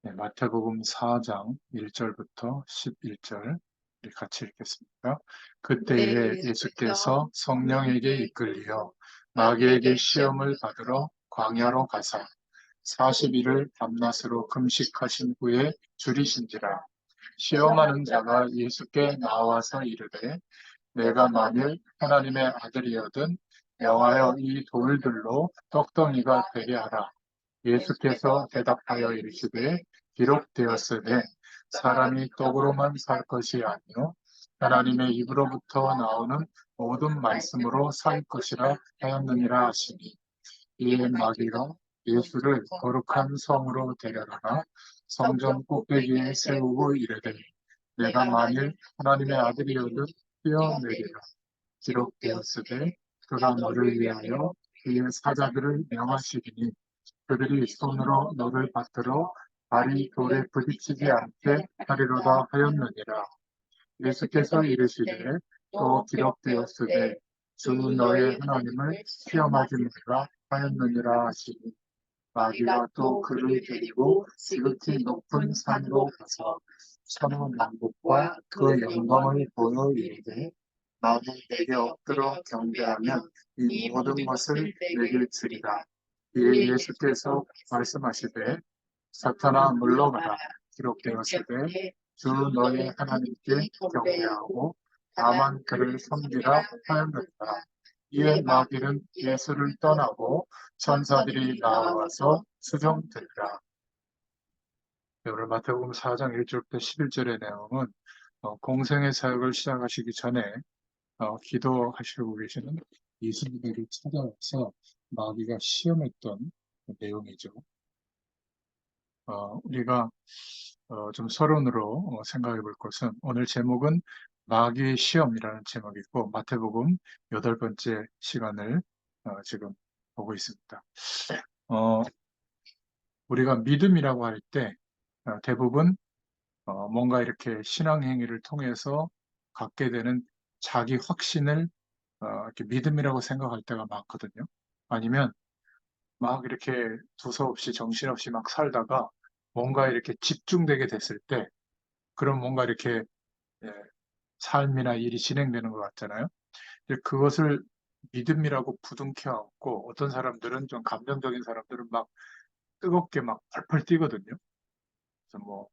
네, 마태복음 4장 1절부터 11절 같이 읽겠습니다. 그때에 예수께서 성령에게 이끌리어 마귀에게 시험을 받으러 광야로 가사 40일을 밤낮으로 금식하신 후에 줄이신지라. 시험하는 자가 예수께 나와서 이르되 내가 만일 하나님의 아들이거든 명하여 이 돌들로 떡덩이가 되게 하라. 예수께서 대답하여 이르시되 기록되었으되 사람이 떡으로만 살 것이 아니요 하나님의 입으로부터 나오는 모든 말씀으로 살 것이라 하였느니라 하시니, 이에 마귀가 예수를 거룩한 성으로 데려다가 성전 꼭대기에 세우고 이르되 내가 만일 하나님의 아들이어든 뛰어내리라. 기록되었으되 그가 너를 위하여 그의 사자들을 명하시리니 그들이 손으로 너를 받들어 발이 돌에 부딪히지 않게 하리로다 하였느니라. 예수께서 이르시되 또 기록되었으되 주 너의 하나님을 시험하지 말라 하였느니라 하시니, 마귀가 또 그를 데리고 지극히 높은 산으로 가서 천하만국과 그 영광을 보여 이르되 만일 내게 엎드려 경배하면 이 모든 것을 내게 주리라. 이에 예수께서 말씀하시되 사탄아 물러가라. 기록되었으되 주 너의 하나님께 경배하고 다만 그를 섬기라 하였느니라. 이에 마귀는 예수를 떠나고 천사들이 나와서 수종되리라. 오늘 마태복음 4장 1절부터 11절의 내용은 공생의 사역을 시작하시기 전에 기도하시고 계시는 예수님을 찾아와서 마귀가 시험했던 내용이죠. 우리가 좀 서론으로 생각해 볼 것은, 오늘 제목은 마귀의 시험이라는 제목이고 마태복음 8번째 시간을 지금 보고 있습니다. 어, 우리가 믿음이라고 할 때 대부분 뭔가 이렇게 신앙 행위를 통해서 갖게 되는 자기 확신을 이렇게 믿음이라고 생각할 때가 많거든요. 아니면 막 이렇게 두서없이 정신없이 막 살다가 뭔가 이렇게 집중되게 됐을 때 그런 뭔가 이렇게 예, 삶이나 일이 진행되는 것 같잖아요. 이제 그것을 믿음이라고 부둥켜 안고 어떤 사람들은 좀 감정적인 사람들은 막 뜨겁게 막 펄펄 뛰거든요. 그래서 뭐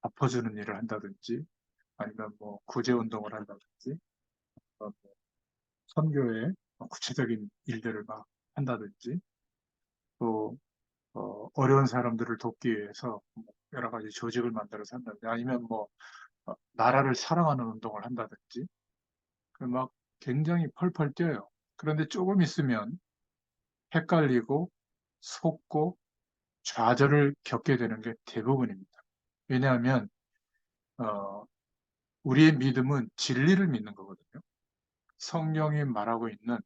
엎어주는 일을 한다든지 아니면 뭐 구제 운동을 한다든지 뭐 선교에 구체적인 일들을 막 한다든지 또 어려운 사람들을 돕기 위해서 뭐 여러 가지 조직을 만들어서 한다든지 아니면 뭐 나라를 사랑하는 운동을 한다든지 막 굉장히 펄펄 뛰어요. 그런데 조금 있으면 헷갈리고 속고 좌절을 겪게 되는 게 대부분입니다. 왜냐하면 어, 우리의 믿음은 진리를 믿는 거거든요. 성경이 말하고 있는,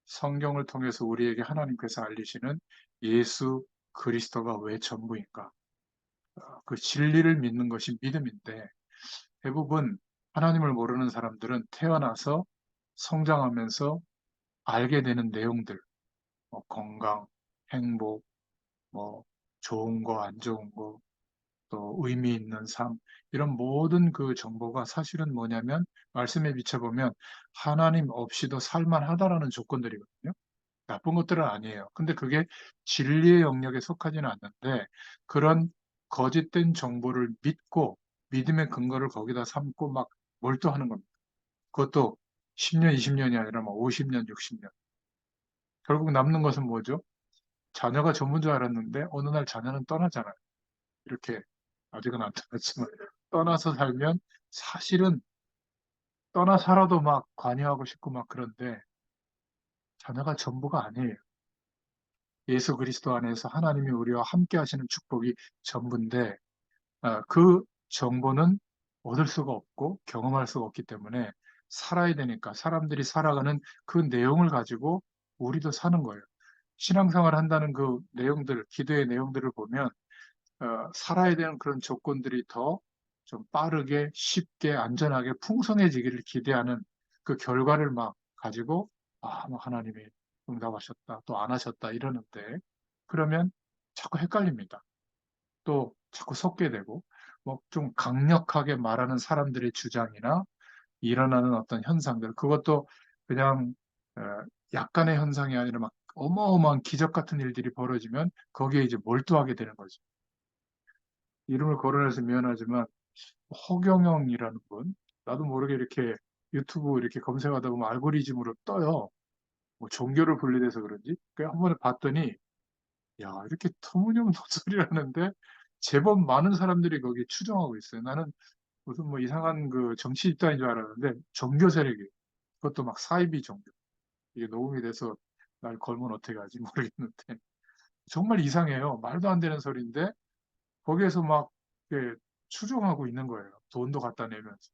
성경을 통해서 우리에게 하나님께서 알리시는 예수 그리스도가 왜 전부인가? 그 진리를 믿는 것이 믿음인데, 대부분 하나님을 모르는 사람들은 태어나서 성장하면서 알게 되는 내용들, 뭐 건강, 행복, 뭐 좋은 거, 안 좋은 거, 또 의미 있는 삶, 이런 모든 그 정보가 사실은 뭐냐면 말씀에 비춰보면 하나님 없이도 살만하다라는 조건들이거든요. 나쁜 것들은 아니에요. 근데 그게 진리의 영역에 속하지는 않는데 그런 거짓된 정보를 믿고 믿음의 근거를 거기다 삼고 막 몰두하는 겁니다. 그것도 10년, 20년이 아니라 뭐 50년, 60년. 결국 남는 것은 뭐죠? 자녀가 전부인 줄 알았는데 어느 날 자녀는 떠나잖아요. 이렇게 아직은 안 떠났지만 떠나서 살면 사실은 떠나 살아도 막 관여하고 싶고 막 그런데 자녀가 전부가 아니에요. 예수 그리스도 안에서 하나님이 우리와 함께 하시는 축복이 전부인데 그 정보는 얻을 수가 없고 경험할 수가 없기 때문에 살아야 되니까 사람들이 살아가는 그 내용을 가지고 우리도 사는 거예요. 신앙생활 한다는 그 내용들, 기도의 내용들을 보면 살아야 되는 그런 조건들이 더 좀 빠르게, 쉽게, 안전하게, 풍성해지기를 기대하는 그 결과를 막 가지고, 뭐 하나님이 응답하셨다, 또 안 하셨다, 이러는데, 그러면 자꾸 헷갈립니다. 또 자꾸 섞게 되고, 뭐 좀 강력하게 말하는 사람들의 주장이나 일어나는 어떤 현상들, 그것도 그냥 어, 약간의 현상이 아니라 막 어마어마한 기적 같은 일들이 벌어지면 거기에 이제 몰두하게 되는 거죠. 이름을 거론해서 미안하지만 허경영이라는 분, 나도 모르게 이렇게 유튜브 이렇게 검색하다 보면 알고리즘으로 떠요. 뭐 종교를 분리돼서 그런지. 한 번에 봤더니 야, 이렇게 터무니없는 소리를 하는데 제법 많은 사람들이 거기에 추종하고 있어요. 나는 무슨 뭐 이상한 그 정치 집단인 줄 알았는데 종교 세력이 그것도 막 사이비 종교. 이게 녹음이 돼서 날 걸면 어떻게 하지 모르겠는데 정말 이상해요. 말도 안 되는 소리인데 거기에서 막 이렇게 추종하고 있는 거예요. 돈도 갖다 내면서.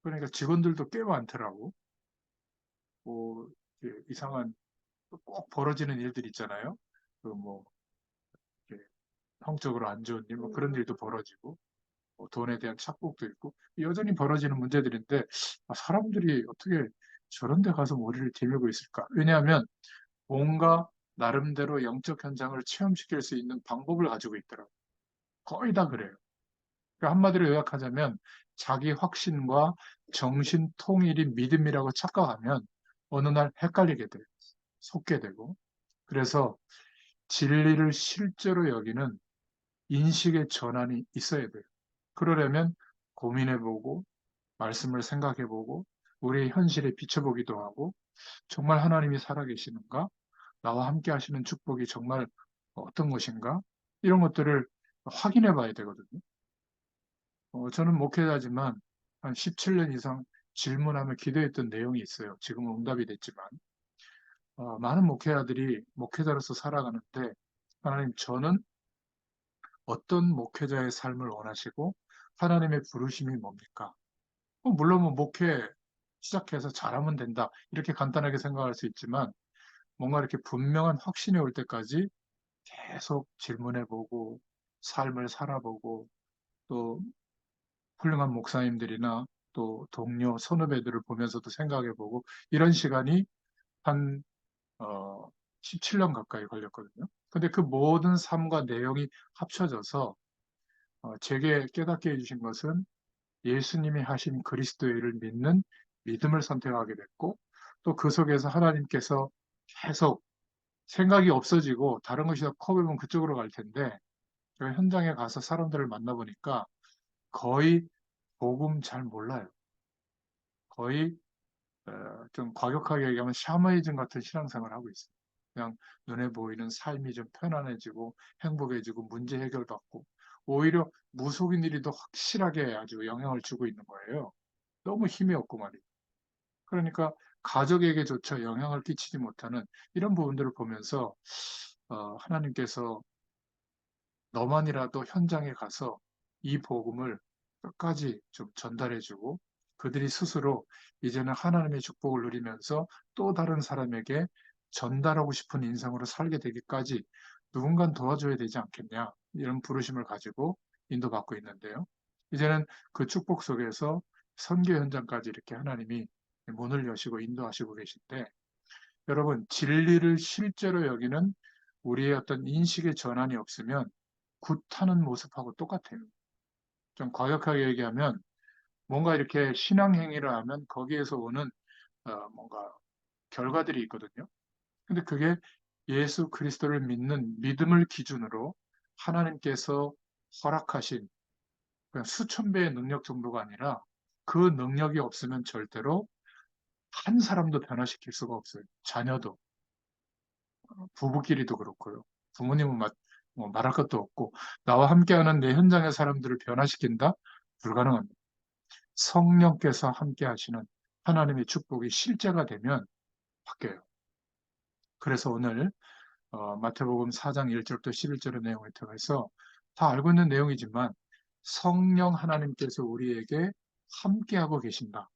그러니까 직원들도 꽤 많더라고. 뭐 이렇게 이상한 꼭 벌어지는 일들 있잖아요. 그 뭐 성적으로 안 좋은 일, 뭐 그런 일도 벌어지고 뭐 돈에 대한 착복도 있고 여전히 벌어지는 문제들인데 사람들이 어떻게 저런 데 가서 머리를 디밀고 있을까? 왜냐하면 뭔가 나름대로 영적 현장을 체험시킬 수 있는 방법을 가지고 있더라고요. 거의 다 그래요. 그러니까 한마디로 요약하자면 자기 확신과 정신 통일이 믿음이라고 착각하면 어느 날 헷갈리게 돼요. 속게 되고. 그래서 진리를 실제로 여기는 인식의 전환이 있어야 돼요. 그러려면 고민해보고 말씀을 생각해보고 우리의 현실에 비춰보기도 하고 정말 하나님이 살아계시는가? 나와 함께 하시는 축복이 정말 어떤 것인가? 이런 것들을 확인해 봐야 되거든요. 저는 목회자지만 한 17년 이상 질문하며 기도했던 내용이 있어요. 지금은 응답이 됐지만. 많은 목회자들이 목회자로서 살아가는데 하나님 저는 어떤 목회자의 삶을 원하시고 하나님의 부르심이 뭡니까? 물론 뭐 목회 시작해서 잘하면 된다. 이렇게 간단하게 생각할 수 있지만 뭔가 이렇게 분명한 확신이 올 때까지 계속 질문해보고 삶을 살아보고 또 훌륭한 목사님들이나 또 동료, 선후배들을 보면서도 생각해보고 이런 시간이 한 17년 가까이 걸렸거든요. 근데 그 모든 삶과 내용이 합쳐져서 제게 깨닫게 해주신 것은 예수님이 하신 그리스도의 일을 믿는 믿음을 선택하게 됐고 또 그 속에서 하나님께서 계속 생각이 없어지고 다른 것이 더 커보면 그쪽으로 갈 텐데 제가 현장에 가서 사람들을 만나보니까 거의 복음 잘 몰라요. 거의 좀 과격하게 얘기하면 샤머니즘 같은 신앙생활을 하고 있어요. 그냥 눈에 보이는 삶이 좀 편안해지고 행복해지고 문제 해결받고 오히려 무속인 일이 더 확실하게 아주 영향을 주고 있는 거예요. 너무 힘이 없고 말이에요. 그러니까 가족에게조차 영향을 끼치지 못하는 이런 부분들을 보면서 하나님께서 너만이라도 현장에 가서 이 복음을 끝까지 좀 전달해주고 그들이 스스로 이제는 하나님의 축복을 누리면서 또 다른 사람에게 전달하고 싶은 인생으로 살게 되기까지 누군가 도와줘야 되지 않겠냐 이런 부르심을 가지고 인도받고 있는데요. 이제는 그 축복 속에서 선교 현장까지 이렇게 하나님이 문을 여시고 인도하시고 계신데 여러분 진리를 실제로 여기는 우리의 어떤 인식의 전환이 없으면 굿하는 모습하고 똑같아요. 좀 과격하게 얘기하면 뭔가 이렇게 신앙 행위를 하면 거기에서 오는 뭔가 결과들이 있거든요. 근데 그게 예수 그리스도를 믿는 믿음을 기준으로 하나님께서 허락하신 그냥 수천 배의 능력 정도가 아니라 그 능력이 없으면 절대로 한 사람도 변화시킬 수가 없어요. 자녀도, 부부끼리도 그렇고요. 부모님은 뭐 말할 것도 없고 나와 함께하는 내 현장의 사람들을 변화시킨다? 불가능합니다. 성령께서 함께 하시는 하나님의 축복이 실제가 되면 바뀌어요. 그래서 오늘 마태복음 4장 1절부터 11절의 내용을 통해서 다 알고 있는 내용이지만 성령 하나님께서 우리에게 함께하고 계신다.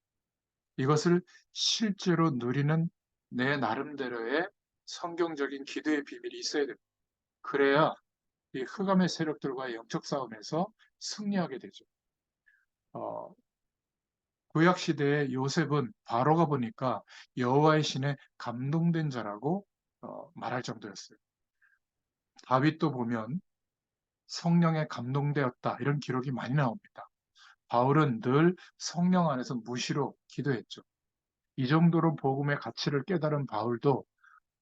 이것을 실제로 누리는 내 나름대로의 성경적인 기도의 비밀이 있어야 됩니다. 그래야 이 흑암의 세력들과의 영적 싸움에서 승리하게 되죠. 어, 구약 시대의 요셉은 바로가 보니까 여호와의 신에 감동된 자라고 말할 정도였어요. 다윗도 보면 성령에 감동되었다. 이런 기록이 많이 나옵니다. 바울은 늘 성령 안에서 무시로 기도했죠. 이 정도로 복음의 가치를 깨달은 바울도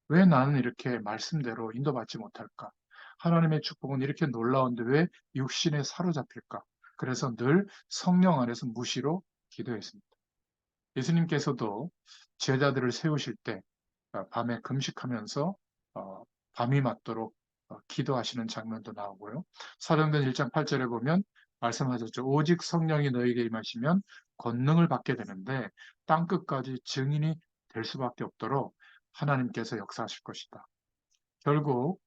왜 나는 이렇게 말씀대로 인도받지 못할까? 하나님의 축복은 이렇게 놀라운데 왜 육신에 사로잡힐까? 그래서 늘 성령 안에서 무시로 기도했습니다. 예수님께서도 제자들을 세우실 때 밤에 금식하면서 어, 밤이 맞도록 기도하시는 장면도 나오고요. 사도행전 1장 8절에 보면 말씀하셨죠. 오직 성령이 너에게 임하시면 권능을 받게 되는데 땅 끝까지 증인이 될 수밖에 없도록 하나님께서 역사하실 것이다. 결국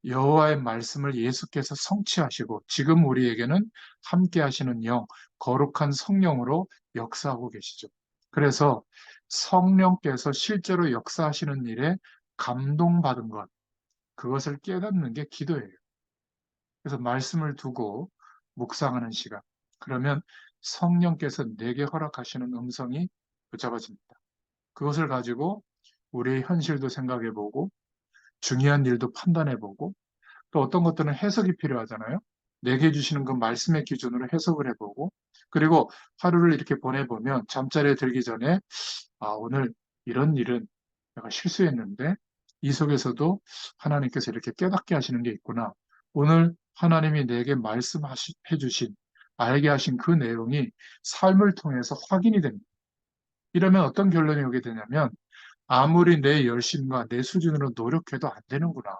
여호와의 말씀을 예수께서 성취하시고 지금 우리에게는 함께 하시는 영, 거룩한 성령으로 역사하고 계시죠. 그래서 성령께서 실제로 역사하시는 일에 감동받은 것, 그것을 깨닫는 게 기도예요. 그래서 말씀을 두고 묵상하는 시간. 그러면 성령께서 내게 허락하시는 음성이 붙잡아집니다. 그것을 가지고 우리의 현실도 생각해보고 중요한 일도 판단해보고 또 어떤 것들은 해석이 필요하잖아요. 내게 주시는 그 말씀의 기준으로 해석을 해보고 그리고 하루를 이렇게 보내보면 잠자리에 들기 전에 오늘 이런 일은 내가 실수했는데 이 속에서도 하나님께서 이렇게 깨닫게 하시는 게 있구나. 오늘 하나님이 내게 말씀해 주신 알게 하신 그 내용이 삶을 통해서 확인이 됩니다. 이러면 어떤 결론이 오게 되냐면 아무리 내 열심과 내 수준으로 노력해도 안 되는구나.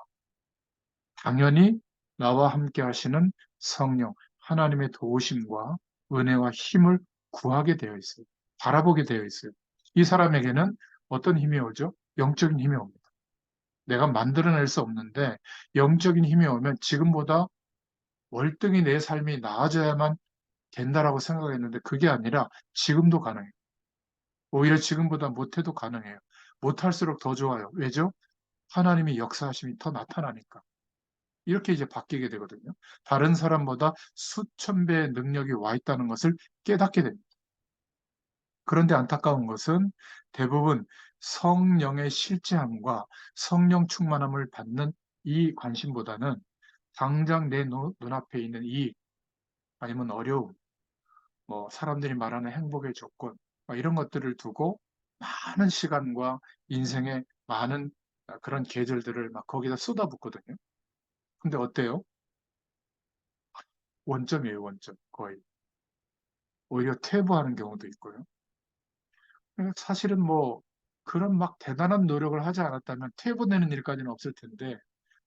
당연히 나와 함께 하시는 성령, 하나님의 도우심과 은혜와 힘을 구하게 되어 있어요. 바라보게 되어 있어요. 이 사람에게는 어떤 힘이 오죠? 영적인 힘이 옵니다. 내가 만들어낼 수 없는데 영적인 힘이 오면 지금보다 월등히 내 삶이 나아져야만 된다라고 생각했는데 그게 아니라 지금도 가능해요. 오히려 지금보다 못해도 가능해요. 못할수록 더 좋아요. 왜죠? 하나님의 역사하심이 더 나타나니까. 이렇게 이제 바뀌게 되거든요. 다른 사람보다 수천 배의 능력이 와 있다는 것을 깨닫게 됩니다. 그런데 안타까운 것은 대부분 성령의 실제함과 성령 충만함을 받는 이 관심보다는 당장 내 눈앞에 있는 이익 아니면 어려움, 뭐 사람들이 말하는 행복의 조건 이런 것들을 두고 많은 시간과 인생의 많은 그런 계절들을 막 거기다 쏟아붓거든요. 근데 어때요? 원점이에요, 원점. 거의. 오히려 퇴보하는 경우도 있고요. 사실은 뭐 그런 막 대단한 노력을 하지 않았다면 퇴보되는 일까지는 없을 텐데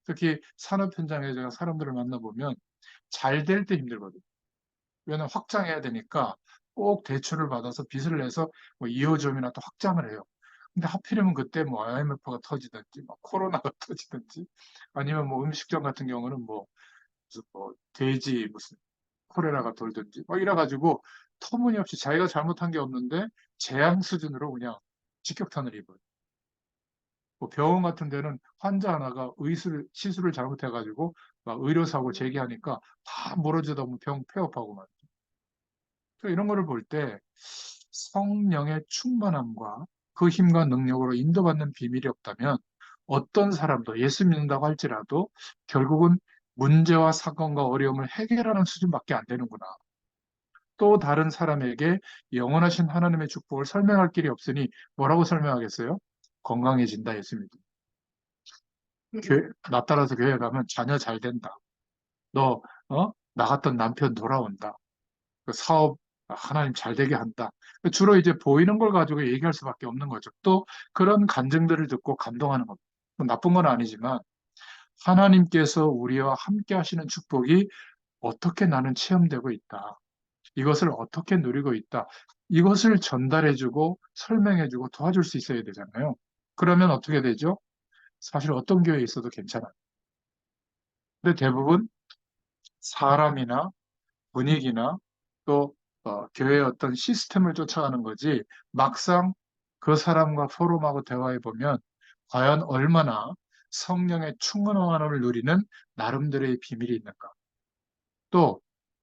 특히 산업 현장에 제가 사람들을 만나보면 잘 될 때 힘들거든요. 왜냐하면 확장해야 되니까 꼭 대출을 받아서 빚을 내서 뭐 2호점이나 또 확장을 해요. 근데 하필이면 그때 뭐 IMF가 터지든지 뭐 코로나가 터지든지 아니면 뭐 음식점 같은 경우는 뭐 무슨 뭐 돼지 무슨 콜레라가 돌든지 막 이래가지고 터무니없이 자기가 잘못한 게 없는데 재앙 수준으로 그냥 직격탄을 입어요. 뭐 병원 같은 데는 환자 하나가 시술을 잘못해가지고 막 의료사고 제기하니까 다 멀어지다 보면 병 폐업하고 말이죠. 그러니까 이런 거를 볼 때 성령의 충만함과 그 힘과 능력으로 인도받는 비밀이 없다면 어떤 사람도 예수 믿는다고 할지라도 결국은 문제와 사건과 어려움을 해결하는 수준밖에 안 되는구나. 또 다른 사람에게 영원하신 하나님의 축복을 설명할 길이 없으니 뭐라고 설명하겠어요? 건강해진다 했습니다. 나 따라서 교회 가면 자녀 잘 된다. 너, 나갔던 남편 돌아온다. 그 사업 하나님 잘 되게 한다. 주로 이제 보이는 걸 가지고 얘기할 수밖에 없는 거죠. 또 그런 간증들을 듣고 감동하는 겁니다. 뭐 나쁜 건 아니지만 하나님께서 우리와 함께 하시는 축복이 어떻게 나는 체험되고 있다. 이것을 어떻게 누리고 있다. 이것을 전달해주고 설명해주고 도와줄 수 있어야 되잖아요. 그러면 어떻게 되죠? 사실 어떤 교회에 있어도 괜찮아요. 근데 대부분 사람이나 분위기나 또 교회의 어떤 시스템을 쫓아가는 거지 막상 그 사람과 포럼하고 대화해 보면 과연 얼마나 성령의 충만함을 누리는 나름대로의 비밀이 있는가. 또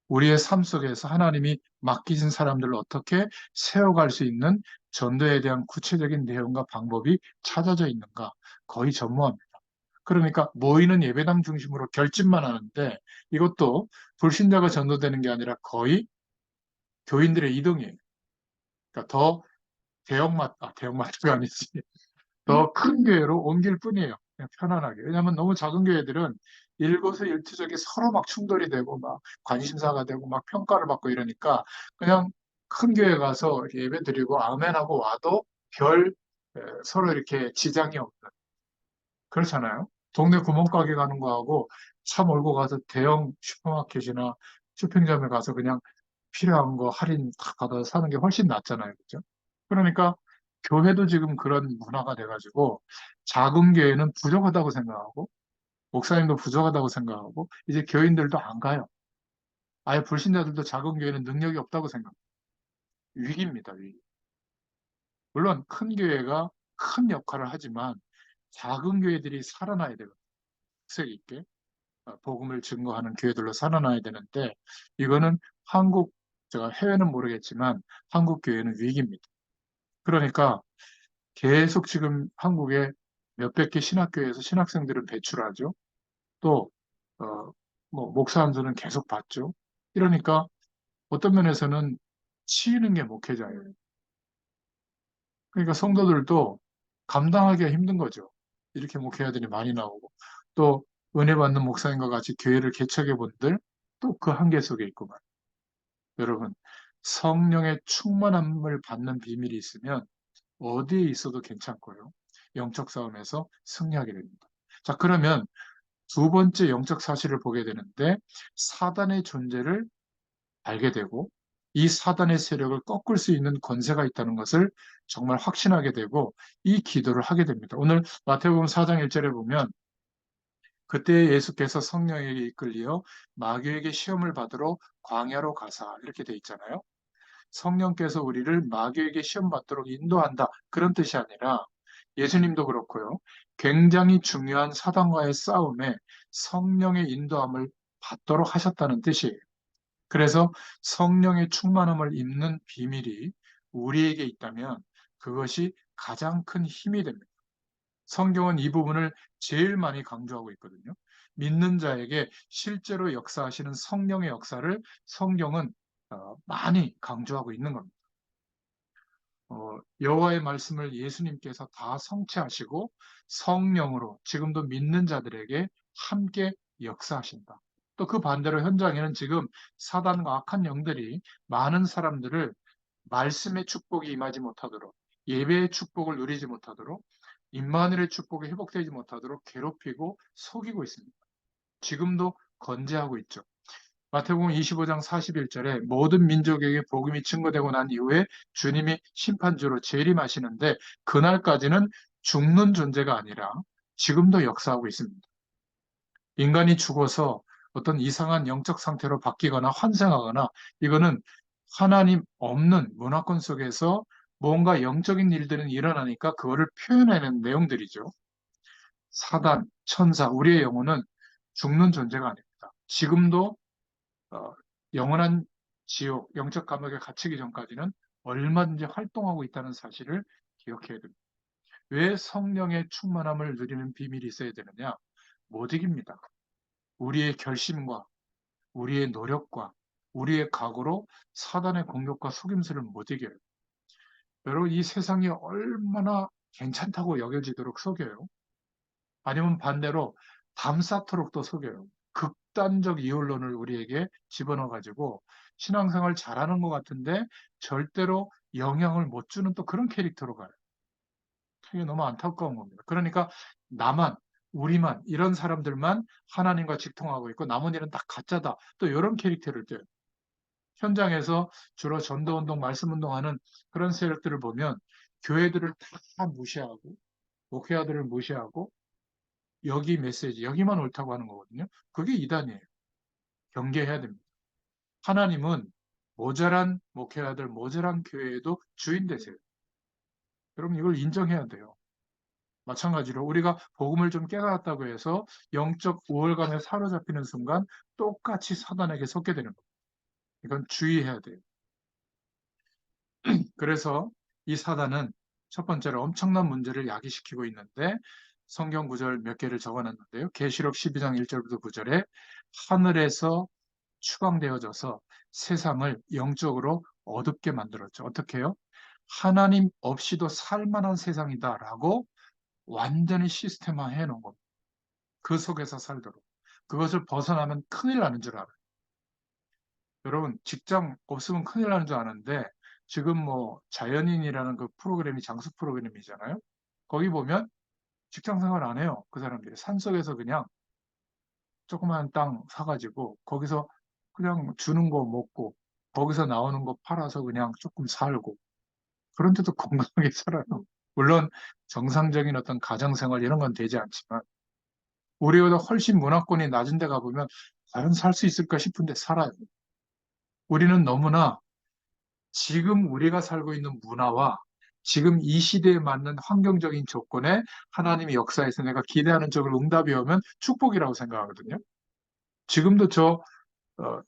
우리의 삶 속에서 하나님이 맡기신 사람들을 어떻게 세워갈 수 있는 전도에 대한 구체적인 내용과 방법이 찾아져 있는가 거의 전무합니다. 그러니까 모이는 예배당 중심으로 결집만 하는데 이것도 불신자가 전도되는 게 아니라 거의 교인들의 이동이에요. 그러니까 더 대형마트가 아니지. 더 큰 교회로 옮길 뿐이에요. 그냥 편안하게. 왜냐하면 너무 작은 교회들은 일거수일투족이 서로 막 충돌이 되고 막 관심사가 되고 막 평가를 받고 이러니까 그냥 큰 교회 가서 이렇게 예배 드리고 아멘하고 와도 별 서로 이렇게 지장이 없는 그렇잖아요. 동네 구멍가게 가는 거하고 차 몰고 가서 대형 슈퍼마켓이나 쇼핑점에 가서 그냥 필요한 거 할인 다 받아서 사는 게 훨씬 낫잖아요. 그죠? 그러니까 교회도 지금 그런 문화가 돼가지고 작은 교회는 부족하다고 생각하고 목사님도 부족하다고 생각하고 이제 교인들도 안 가요. 아예 불신자들도 작은 교회는 능력이 없다고 생각해요. 위기입니다, 위기. 물론 큰 교회가 큰 역할을 하지만 작은 교회들이 살아나야 되거든요. 특색 있게. 복음을 증거하는 교회들로 살아나야 되는데 이거는 제가 해외는 모르겠지만 한국 교회는 위기입니다. 그러니까 계속 지금 한국에 몇백 개 신학교에서 신학생들을 배출하죠. 또 어, 목사 한 수는 계속 받죠. 이러니까 어떤 면에서는 치이는 게 목회자예요. 그러니까 성도들도 감당하기가 힘든 거죠. 이렇게 목회자들이 많이 나오고 또 은혜 받는 목사님과 같이 교회를 개척해 본들 또 그 한계 속에 있고 말이에요. 여러분 성령의 충만함을 받는 비밀이 있으면 어디에 있어도 괜찮고요. 영적 싸움에서 승리하게 됩니다. 자, 그러면 두 번째 영적 사실을 보게 되는데 사단의 존재를 알게 되고 이 사단의 세력을 꺾을 수 있는 권세가 있다는 것을 정말 확신하게 되고 이 기도를 하게 됩니다. 오늘 마태복음 4장 1절에 보면 그때 예수께서 성령에게 이끌리어 마귀에게 시험을 받으러 광야로 가사 이렇게 돼 있잖아요. 성령께서 우리를 마귀에게 시험 받도록 인도한다. 그런 뜻이 아니라 예수님도 그렇고요. 굉장히 중요한 사단과의 싸움에 성령의 인도함을 받도록 하셨다는 뜻이에요. 그래서 성령의 충만함을 입는 비밀이 우리에게 있다면 그것이 가장 큰 힘이 됩니다. 성경은 이 부분을 제일 많이 강조하고 있거든요. 믿는 자에게 실제로 역사하시는 성령의 역사를 성경은 많이 강조하고 있는 겁니다. 여호와의 말씀을 예수님께서 다 성취하시고 성령으로 지금도 믿는 자들에게 함께 역사하신다. 또 그 반대로 현장에는 지금 사단과 악한 영들이 많은 사람들을 말씀의 축복이 임하지 못하도록 예배의 축복을 누리지 못하도록 임마누엘의 축복이 회복되지 못하도록 괴롭히고 속이고 있습니다. 지금도 건재하고 있죠. 마태복음 25장 41절에 모든 민족에게 복음이 증거되고 난 이후에 주님이 심판주로 재림하시는데 그날까지는 죽는 존재가 아니라 지금도 역사하고 있습니다. 인간이 죽어서 어떤 이상한 영적 상태로 바뀌거나 환생하거나 이거는 하나님 없는 문화권 속에서 뭔가 영적인 일들은 일어나니까 그거를 표현하는 내용들이죠. 사단, 천사, 우리의 영혼은 죽는 존재가 아닙니다. 지금도 어, 영원한 지옥, 영적 감옥에 갇히기 전까지는 얼마든지 활동하고 있다는 사실을 기억해야 됩니다. 왜 성령의 충만함을 누리는 비밀이 있어야 되느냐? 못 이깁니다. 우리의 결심과 우리의 노력과 우리의 각오로 사단의 공격과 속임수를 못 이겨요. 여러분, 이 세상이 얼마나 괜찮다고 여겨지도록 속여요. 아니면 반대로 담쌓도록도 속여요. 극단적 이율론을 우리에게 집어넣어가지고 신앙생활 잘하는 것 같은데 절대로 영향을 못 주는 또 그런 캐릭터로 가요. 이게 너무 안타까운 겁니다. 그러니까 나만, 우리만, 이런 사람들만 하나님과 직통하고 있고 나머지는 다 가짜다. 또 이런 캐릭터를 떼요. 현장에서 주로 전도운동, 말씀운동하는 그런 세력들을 보면 교회들을 다 무시하고 목회자들을 무시하고 여기 메시지, 여기만 옳다고 하는 거거든요. 그게 이단이에요. 경계해야 됩니다. 하나님은 모자란 목회자들, 모자란 교회에도 주인 되세요. 여러분 이걸 인정해야 돼요. 마찬가지로 우리가 복음을 좀 깨달았다고 해서 영적 우월감에 사로잡히는 순간 똑같이 사단에게 속게 되는 겁니다. 이건 주의해야 돼요. 그래서 이 사단은 첫 번째로 엄청난 문제를 야기시키고 있는데 성경 구절 몇 개를 적어놨는데요. 계시록 12장 1절부터 9절에 하늘에서 추방되어져서 세상을 영적으로 어둡게 만들었죠. 어떻게 해요? 하나님 없이도 살만한 세상이다라고 완전히 시스템화 해놓은 겁니다. 그 속에서 살도록. 그것을 벗어나면 큰일 나는 줄 알아요. 여러분, 직장 없으면 큰일 나는 줄 아는데, 지금 뭐 자연인이라는 그 프로그램이 장수 프로그램이잖아요. 거기 보면 직장 생활 안 해요. 그 사람들이 산속에서 그냥 조그만 땅 사가지고 거기서 그냥 주는 거 먹고 거기서 나오는 거 팔아서 그냥 조금 살고 그런데도 건강하게 살아요. 물론 정상적인 어떤 가정생활 이런 건 되지 않지만 우리보다 훨씬 문화권이 낮은 데 가보면 과연 살 수 있을까 싶은데 살아요. 우리는 너무나 지금 우리가 살고 있는 문화와 지금 이 시대에 맞는 환경적인 조건에 하나님의 역사에서 내가 기대하는 쪽으로 응답이 오면 축복이라고 생각하거든요. 지금도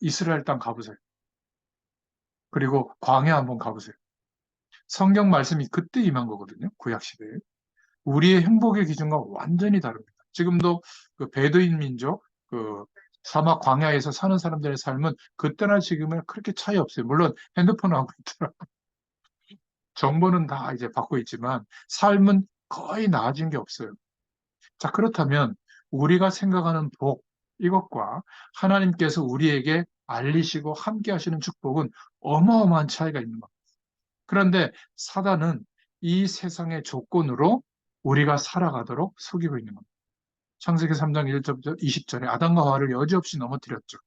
이스라엘 땅 가보세요. 그리고 광야 한번 가보세요. 성경 말씀이 그때 임한 거거든요. 구약 시대에. 우리의 행복의 기준과 완전히 다릅니다. 지금도 그 베두인 민족, 그 사막 광야에서 사는 사람들의 삶은 그때나 지금은 그렇게 차이 없어요. 물론 핸드폰 하고 있더라. 정보는 다 이제 받고 있지만 삶은 거의 나아진 게 없어요. 자, 그렇다면 우리가 생각하는 복, 이것과 하나님께서 우리에게 알리시고 함께 하시는 축복은 어마어마한 차이가 있는 겁니다. 그런데 사단은 이 세상의 조건으로 우리가 살아가도록 속이고 있는 겁니다. 창세기 3장 1절부터 20절에 아담과 하와를 여지없이 넘어뜨렸죠.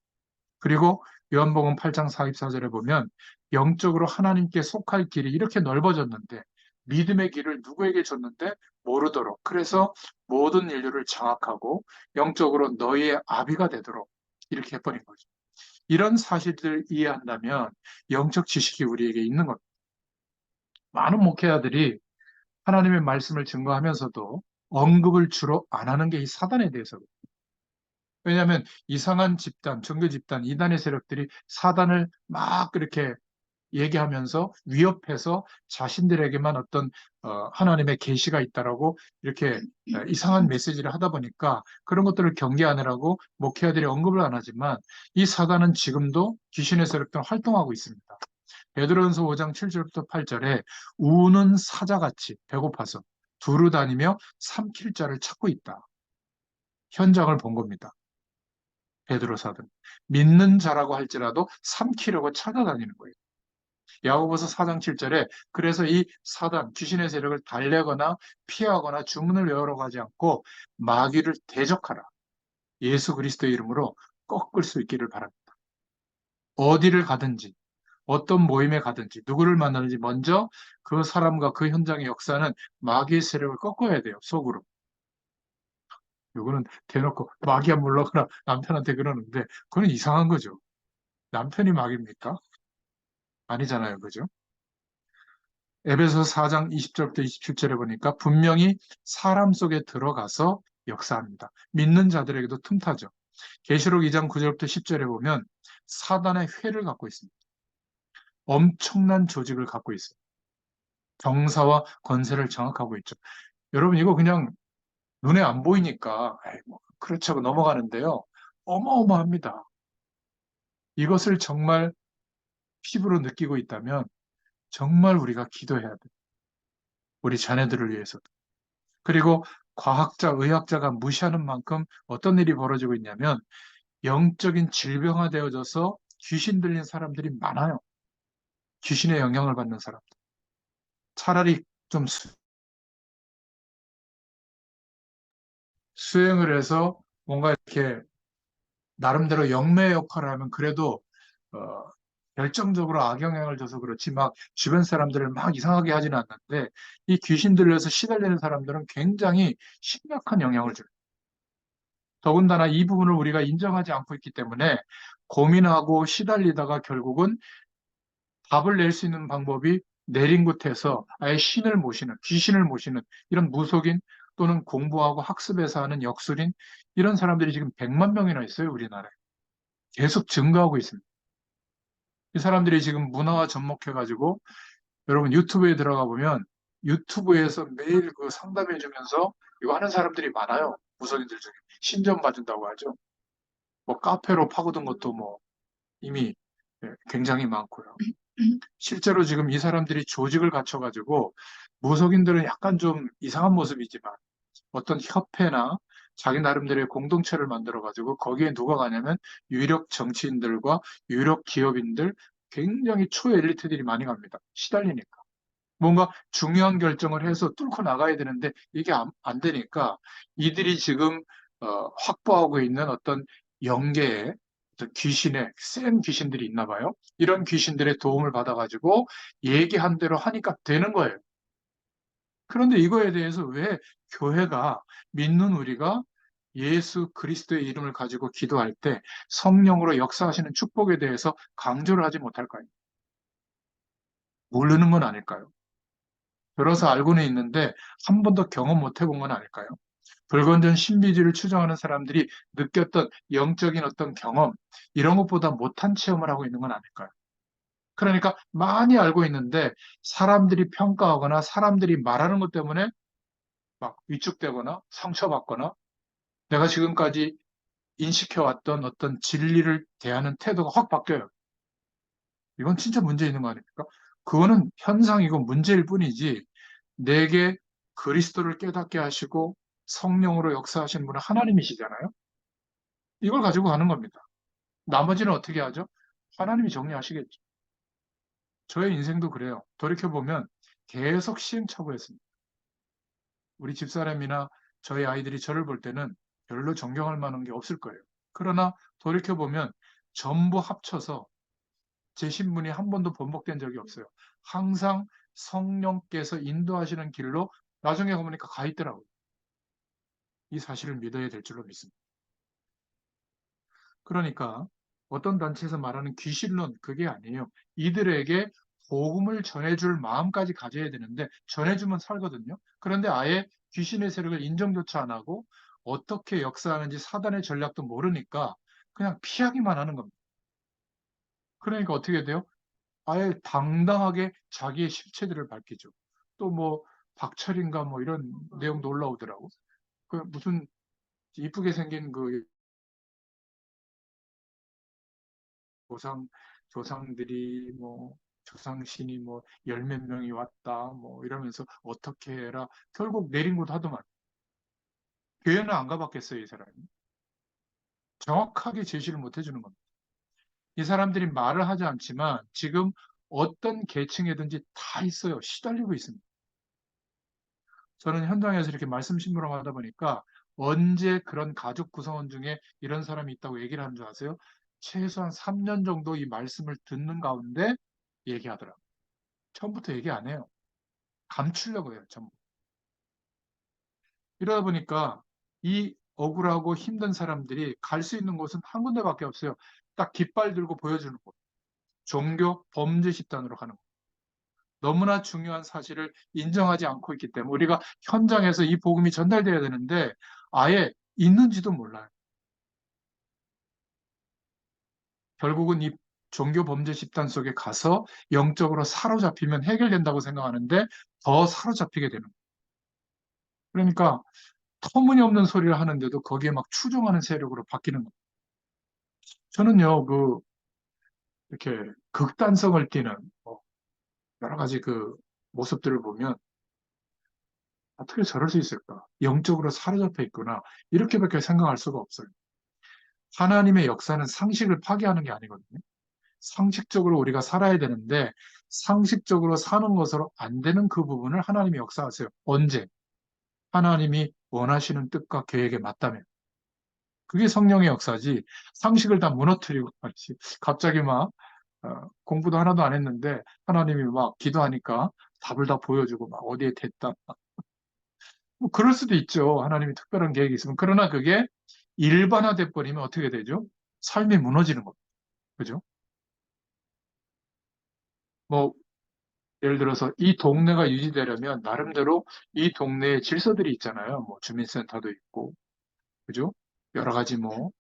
그리고 요한복음 8장 44절에 보면 영적으로 하나님께 속할 길이 이렇게 넓어졌는데 믿음의 길을 누구에게 줬는데 모르도록 그래서 모든 인류를 장악하고 영적으로 너희의 아비가 되도록 이렇게 해버린 거죠. 이런 사실들을 이해한다면 영적 지식이 우리에게 있는 겁니다. 많은 목회자들이 하나님의 말씀을 증거하면서도 언급을 주로 안 하는 게 이 사단에 대해서. 왜냐하면 이상한 집단, 종교 집단, 이단의 세력들이 사단을 막 그렇게 얘기하면서 위협해서 자신들에게만 어떤 하나님의 계시가 있다라고 이렇게 이상한 메시지를 하다 보니까 그런 것들을 경계하느라고 목회자들이 언급을 안 하지만 이 사단은 지금도 귀신의 세력들 활동하고 있습니다. 베드로전서 5장 7절부터 8절에 우는 사자같이 배고파서 두루 다니며 삼킬 자를 찾고 있다. 현장을 본 겁니다. 베드로 사도 믿는 자라고 할지라도 삼키려고 찾아다니는 거예요. 야고보서 4장 7절에 그래서 이 사단 귀신의 세력을 달래거나 피하거나 주문을 외우러 가지 않고 마귀를 대적하라. 예수 그리스도의 이름으로 꺾을 수 있기를 바랍니다. 어디를 가든지 어떤 모임에 가든지 누구를 만나든지 먼저 그 사람과 그 현장의 역사는 마귀의 세력을 꺾어야 돼요. 속으로. 이거는 대놓고 마귀야 물러가라 남편한테 그러는데 그건 이상한 거죠. 남편이 마귀입니까? 아니잖아요. 그죠? 에베소 4장 20절부터 27절에 보니까 분명히 사람 속에 들어가서 역사합니다. 믿는 자들에게도 틈타죠. 계시록 2장 9절부터 10절에 보면 사단의 회를 갖고 있습니다. 엄청난 조직을 갖고 있어요. 정사와 권세를 장악하고 있죠. 여러분 이거 그냥 눈에 안 보이니까 에이, 뭐 그렇지 하고 넘어가는데요. 어마어마합니다. 이것을 정말 피부로 느끼고 있다면 정말 우리가 기도해야 돼요. 우리 자녀들을 위해서도. 그리고 과학자, 의학자가 무시하는 만큼 어떤 일이 벌어지고 있냐면 영적인 질병화되어져서 귀신 들린 사람들이 많아요. 귀신의 영향을 받는 사람들. 차라리 좀 수행을 해서 뭔가 이렇게 나름대로 영매의 역할을 하면 그래도 어, 결정적으로 악영향을 줘서 그렇지 막 주변 사람들을 막 이상하게 하지는 않는데 이 귀신 들려서 시달리는 사람들은 굉장히 심각한 영향을 줘요. 더군다나 이 부분을 우리가 인정하지 않고 있기 때문에 고민하고 시달리다가 결국은 답을 낼 수 있는 방법이 내린 곳에서 아예 신을 모시는, 귀신을 모시는 이런 무속인 또는 공부하고 학습해서 하는 역술인 이런 사람들이 지금 100만 명이나 있어요, 우리나라에. 계속 증가하고 있습니다. 이 사람들이 지금 문화와 접목해가지고 여러분 유튜브에 들어가 보면 유튜브에서 매일 그 상담해 주면서 이거 하는 사람들이 많아요. 무속인들 중에. 신전 봐준다고 하죠. 뭐 카페로 파고든 것도 뭐 이미 굉장히 많고요. 실제로 지금 이 사람들이 조직을 갖춰가지고 무속인들은 약간 좀 이상한 모습이지만 어떤 협회나 자기 나름대로의 공동체를 만들어가지고 거기에 누가 가냐면 유력 정치인들과 유력 기업인들 굉장히 초엘리트들이 많이 갑니다. 시달리니까. 뭔가 중요한 결정을 해서 뚫고 나가야 되는데 이게 안 되니까 이들이 지금 확보하고 있는 어떤 영계의 어떤 귀신의 센 귀신들이 있나 봐요. 이런 귀신들의 도움을 받아가지고 얘기한 대로 하니까 되는 거예요. 그런데 이거에 대해서 왜 교회가 믿는 우리가 예수 그리스도의 이름을 가지고 기도할 때 성령으로 역사하시는 축복에 대해서 강조를 하지 못할까요? 모르는 건 아닐까요? 들어서 알고는 있는데 한 번도 경험 못 해본 건 아닐까요? 불건전 신비주의를 추정하는 사람들이 느꼈던 영적인 어떤 경험, 이런 것보다 못한 체험을 하고 있는 건 아닐까요? 그러니까 많이 알고 있는데 사람들이 평가하거나 사람들이 말하는 것 때문에 막 위축되거나 상처받거나 내가 지금까지 인식해왔던 어떤 진리를 대하는 태도가 확 바뀌어요. 이건 진짜 문제 있는 거 아닙니까? 그거는 현상이고 문제일 뿐이지 내게 그리스도를 깨닫게 하시고 성령으로 역사하신 분은 하나님이시잖아요. 이걸 가지고 가는 겁니다. 나머지는 어떻게 하죠? 하나님이 정리하시겠죠. 저의 인생도 그래요. 돌이켜보면 계속 시행착오했습니다. 우리 집사람이나 저희 아이들이 저를 볼 때는 별로 존경할 만한 게 없을 거예요. 그러나 돌이켜보면 전부 합쳐서 제 신분이 한 번도 번복된 적이 없어요. 항상 성령께서 인도하시는 길로 나중에 보니까 가 있더라고요. 이 사실을 믿어야 될 줄로 믿습니다. 그러니까 어떤 단체에서 말하는 귀신론 그게 아니에요. 이들에게 복음을 전해줄 마음까지 가져야 되는데 전해주면 살거든요. 그런데 아예 귀신의 세력을 인정조차 안 하고 어떻게 역사하는지 사단의 전략도 모르니까 그냥 피하기만 하는 겁니다. 그러니까 어떻게 돼요? 아예 당당하게 자기의 실체들을 밝히죠. 또 뭐 박철인가 뭐 이런 내용도 올라오더라고. 그 무슨 이쁘게 생긴 그 조상 조상들이 뭐 조상신이 뭐 열 몇 명이 왔다 뭐 이러면서 어떻게 해라 결국 내린 곳 하더만 교회는 안 가봤겠어요 이 사람이 정확하게 제시를 못 해주는 겁니다. 이 사람들이 말을 하지 않지만 지금 어떤 계층이든지 다 있어요. 시달리고 있습니다. 저는 현장에서 이렇게 말씀 심부름하다 보니까 언제 그런 가족 구성원 중에 이런 사람이 있다고 얘기를 하는 줄 아세요? 최소한 3년 정도 이 말씀을 듣는 가운데 얘기하더라고요. 처음부터 얘기 안 해요. 감추려고 해요, 전부. 이러다 보니까 이 억울하고 힘든 사람들이 갈 수 있는 곳은 한 군데밖에 없어요. 딱 깃발 들고 보여주는 곳. 종교 범죄 집단으로 가는 곳. 너무나 중요한 사실을 인정하지 않고 있기 때문에 우리가 현장에서 이 복음이 전달돼야 되는데 아예 있는지도 몰라요. 결국은 이 종교 범죄 집단 속에 가서 영적으로 사로잡히면 해결된다고 생각하는데 더 사로잡히게 되는 거예요. 그러니까 터무니없는 소리를 하는데도 거기에 막 추종하는 세력으로 바뀌는 거예요. 저는요, 이렇게 극단성을 띠는 뭐 여러 가지 그 모습들을 보면 어떻게 저럴 수 있을까? 영적으로 사로잡혀 있구나. 이렇게밖에 생각할 수가 없어요. 하나님의 역사는 상식을 파괴하는 게 아니거든요. 상식적으로 우리가 살아야 되는데 상식적으로 사는 것으로 안 되는 그 부분을 하나님이 역사하세요. 언제? 하나님이 원하시는 뜻과 계획에 맞다면. 그게 성령의 역사지. 상식을 다 무너뜨리고 말이지. 갑자기 막 공부도 하나도 안 했는데 하나님이 막 기도하니까 답을 다 보여주고 막 어디에 됐다. 뭐 그럴 수도 있죠. 하나님이 특별한 계획이 있으면. 그러나 그게 일반화돼 버리면 어떻게 되죠? 삶이 무너지는 겁니다. 그죠? 뭐 예를 들어서 이 동네가 유지되려면 나름대로 이 동네에 질서들이 있잖아요. 뭐 주민센터도 있고, 그죠? 여러 가지 뭐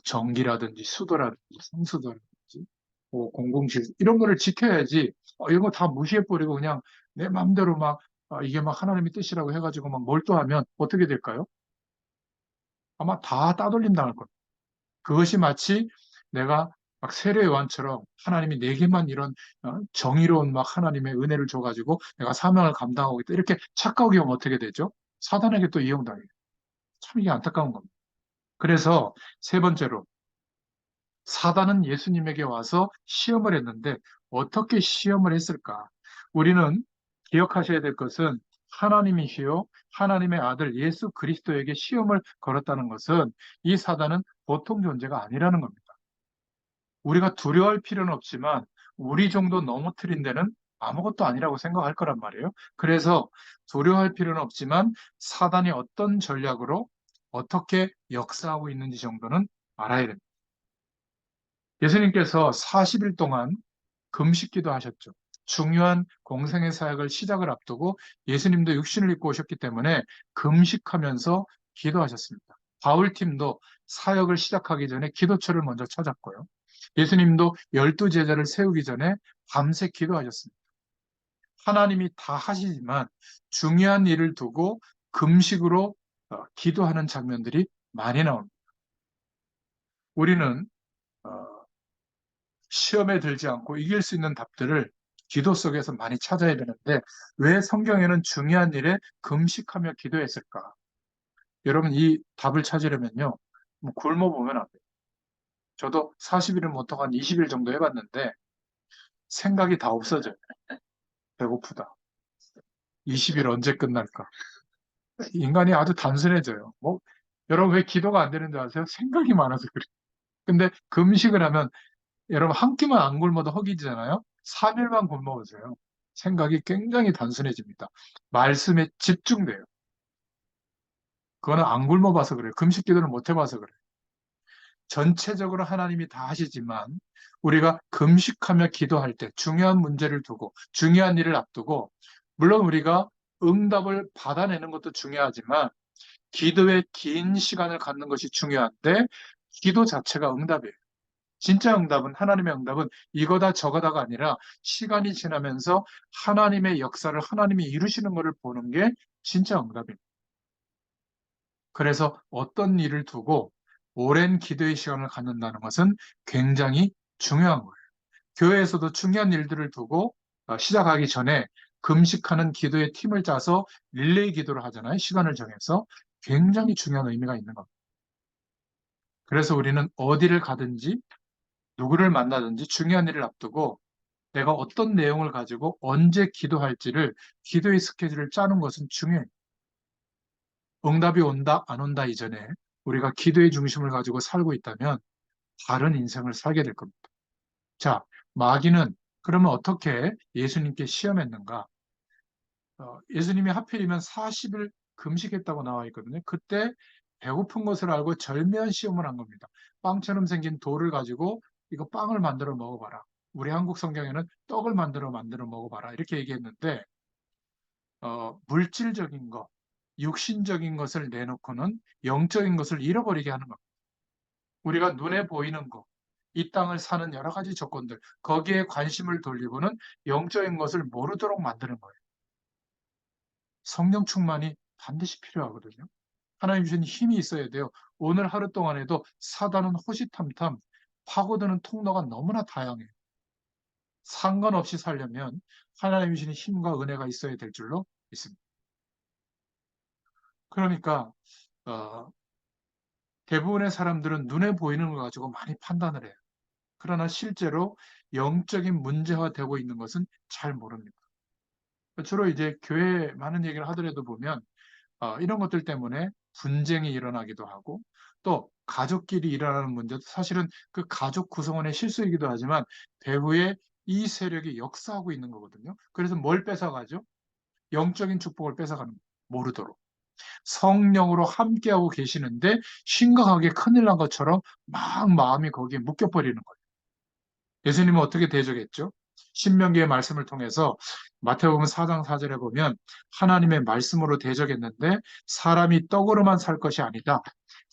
전기라든지 수도라든지 상수도라든지 뭐 공공질서 이런 거를 지켜야지 이런 거 다 무시해버리고 그냥 내 마음대로 막 이게 막 하나님의 뜻이라고 해가지고 막 몰두하면 어떻게 될까요? 아마 다 따돌림 당할 겁니다. 그것이 마치 내가 막 세례요한처럼 하나님이 내게만 이런 정의로운 막 하나님의 은혜를 줘가지고 내가 사명을 감당하고 있다. 이렇게 착각이 오면 어떻게 되죠? 사단에게 또 이용당해요. 참 이게 안타까운 겁니다. 그래서 세 번째로 사단은 예수님에게 와서 시험을 했는데 어떻게 시험을 했을까? 우리는 기억하셔야 될 것은 하나님이시요 하나님의 아들 예수 그리스도에게 시험을 걸었다는 것은 이 사단은 보통 존재가 아니라는 겁니다. 우리가 두려워할 필요는 없지만 우리 정도 넘어뜨린 데는 아무것도 아니라고 생각할 거란 말이에요. 그래서 두려워할 필요는 없지만 사단이 어떤 전략으로 어떻게 역사하고 있는지 정도는 알아야 됩니다. 예수님께서 40일 동안 금식기도 하셨죠. 중요한 공생의 사역을 시작을 앞두고 예수님도 육신을 입고 오셨기 때문에 금식하면서 기도하셨습니다. 바울팀도 사역을 시작하기 전에 기도처를 먼저 찾았고요. 예수님도 12제자를 세우기 전에 밤새 기도하셨습니다. 하나님이 다 하시지만 중요한 일을 두고 금식으로 기도하는 장면들이 많이 나옵니다. 우리는 시험에 들지 않고 이길 수 있는 답들을 기도 속에서 많이 찾아야 되는데 왜 성경에는 중요한 일에 금식하며 기도했을까? 여러분 이 답을 찾으려면요. 뭐 굶어보면 안 돼요. 저도 40일은 못하고 한 20일 정도 해봤는데 생각이 다 없어져요. 배고프다. 20일 언제 끝날까? 인간이 아주 단순해져요. 뭐 여러분 왜 기도가 안 되는 줄 아세요? 생각이 많아서 그래요. 근데 금식을 하면 여러분 한 끼만 안 굶어도 허기지잖아요. 3일만 굶어보세요. 생각이 굉장히 단순해집니다. 말씀에 집중돼요. 그거는 안 굶어봐서 그래요. 금식 기도를 못 해봐서 그래요. 전체적으로 하나님이 다 하시지만 우리가 금식하며 기도할 때 중요한 문제를 두고 중요한 일을 앞두고 물론 우리가 응답을 받아내는 것도 중요하지만 기도에 긴 시간을 갖는 것이 중요한데 기도 자체가 응답이에요. 진짜 응답은 하나님의 응답은 이거다 저거다가 아니라 시간이 지나면서 하나님의 역사를 하나님이 이루시는 것을 보는 게 진짜 응답입니다. 그래서 어떤 일을 두고 오랜 기도의 시간을 갖는다는 것은 굉장히 중요한 거예요. 교회에서도 중요한 일들을 두고 시작하기 전에 금식하는 기도의 팀을 짜서 릴레이 기도를 하잖아요. 시간을 정해서 굉장히 중요한 의미가 있는 겁니다. 그래서 우리는 어디를 가든지 누구를 만나든지 중요한 일을 앞두고 내가 어떤 내용을 가지고 언제 기도할지를 기도의 스케줄을 짜는 것은 중요해요. 응답이 온다, 안 온다 이전에 우리가 기도의 중심을 가지고 살고 있다면 다른 인생을 살게 될 겁니다. 자, 마귀는 그러면 어떻게 예수님께 시험했는가? 예수님이 하필이면 40일 금식했다고 나와 있거든요. 그때 배고픈 것을 알고 절묘한 시험을 한 겁니다. 빵처럼 생긴 돌을 가지고 이거 빵을 만들어 먹어봐라. 우리 한국 성경에는 떡을 만들어 먹어봐라. 이렇게 얘기했는데 물질적인 것, 육신적인 것을 내놓고는 영적인 것을 잃어버리게 하는 겁니다. 우리가 눈에 보이는 것, 이 땅을 사는 여러 가지 조건들, 거기에 관심을 돌리고는 영적인 것을 모르도록 만드는 거예요. 성령 충만이 반드시 필요하거든요. 하나님 주신 힘이 있어야 돼요. 오늘 하루 동안에도 사단은 호시탐탐 파고드는 통로가 너무나 다양해요. 상관없이 살려면 하나님 주신 힘과 은혜가 있어야 될 줄로 믿습니다. 그러니까 어, 대부분의 사람들은 눈에 보이는 걸 가지고 많이 판단을 해요. 그러나 실제로 영적인 문제화되고 있는 것은 잘 모릅니다. 주로 이제 교회 많은 얘기를 하더라도 보면 이런 것들 때문에 분쟁이 일어나기도 하고 또 가족끼리 일어나는 문제도 사실은 그 가족 구성원의 실수이기도 하지만 배후에 이 세력이 역사하고 있는 거거든요. 그래서 뭘 뺏어가죠? 영적인 축복을 뺏어가는 거예요. 모르도록. 성령으로 함께하고 계시는데 심각하게 큰일 난 것처럼 막 마음이 거기에 묶여버리는 거예요. 예수님은 어떻게 대적했죠? 신명기의 말씀을 통해서 마태복음 4장 4절에 보면 하나님의 말씀으로 대적했는데 사람이 떡으로만 살 것이 아니다.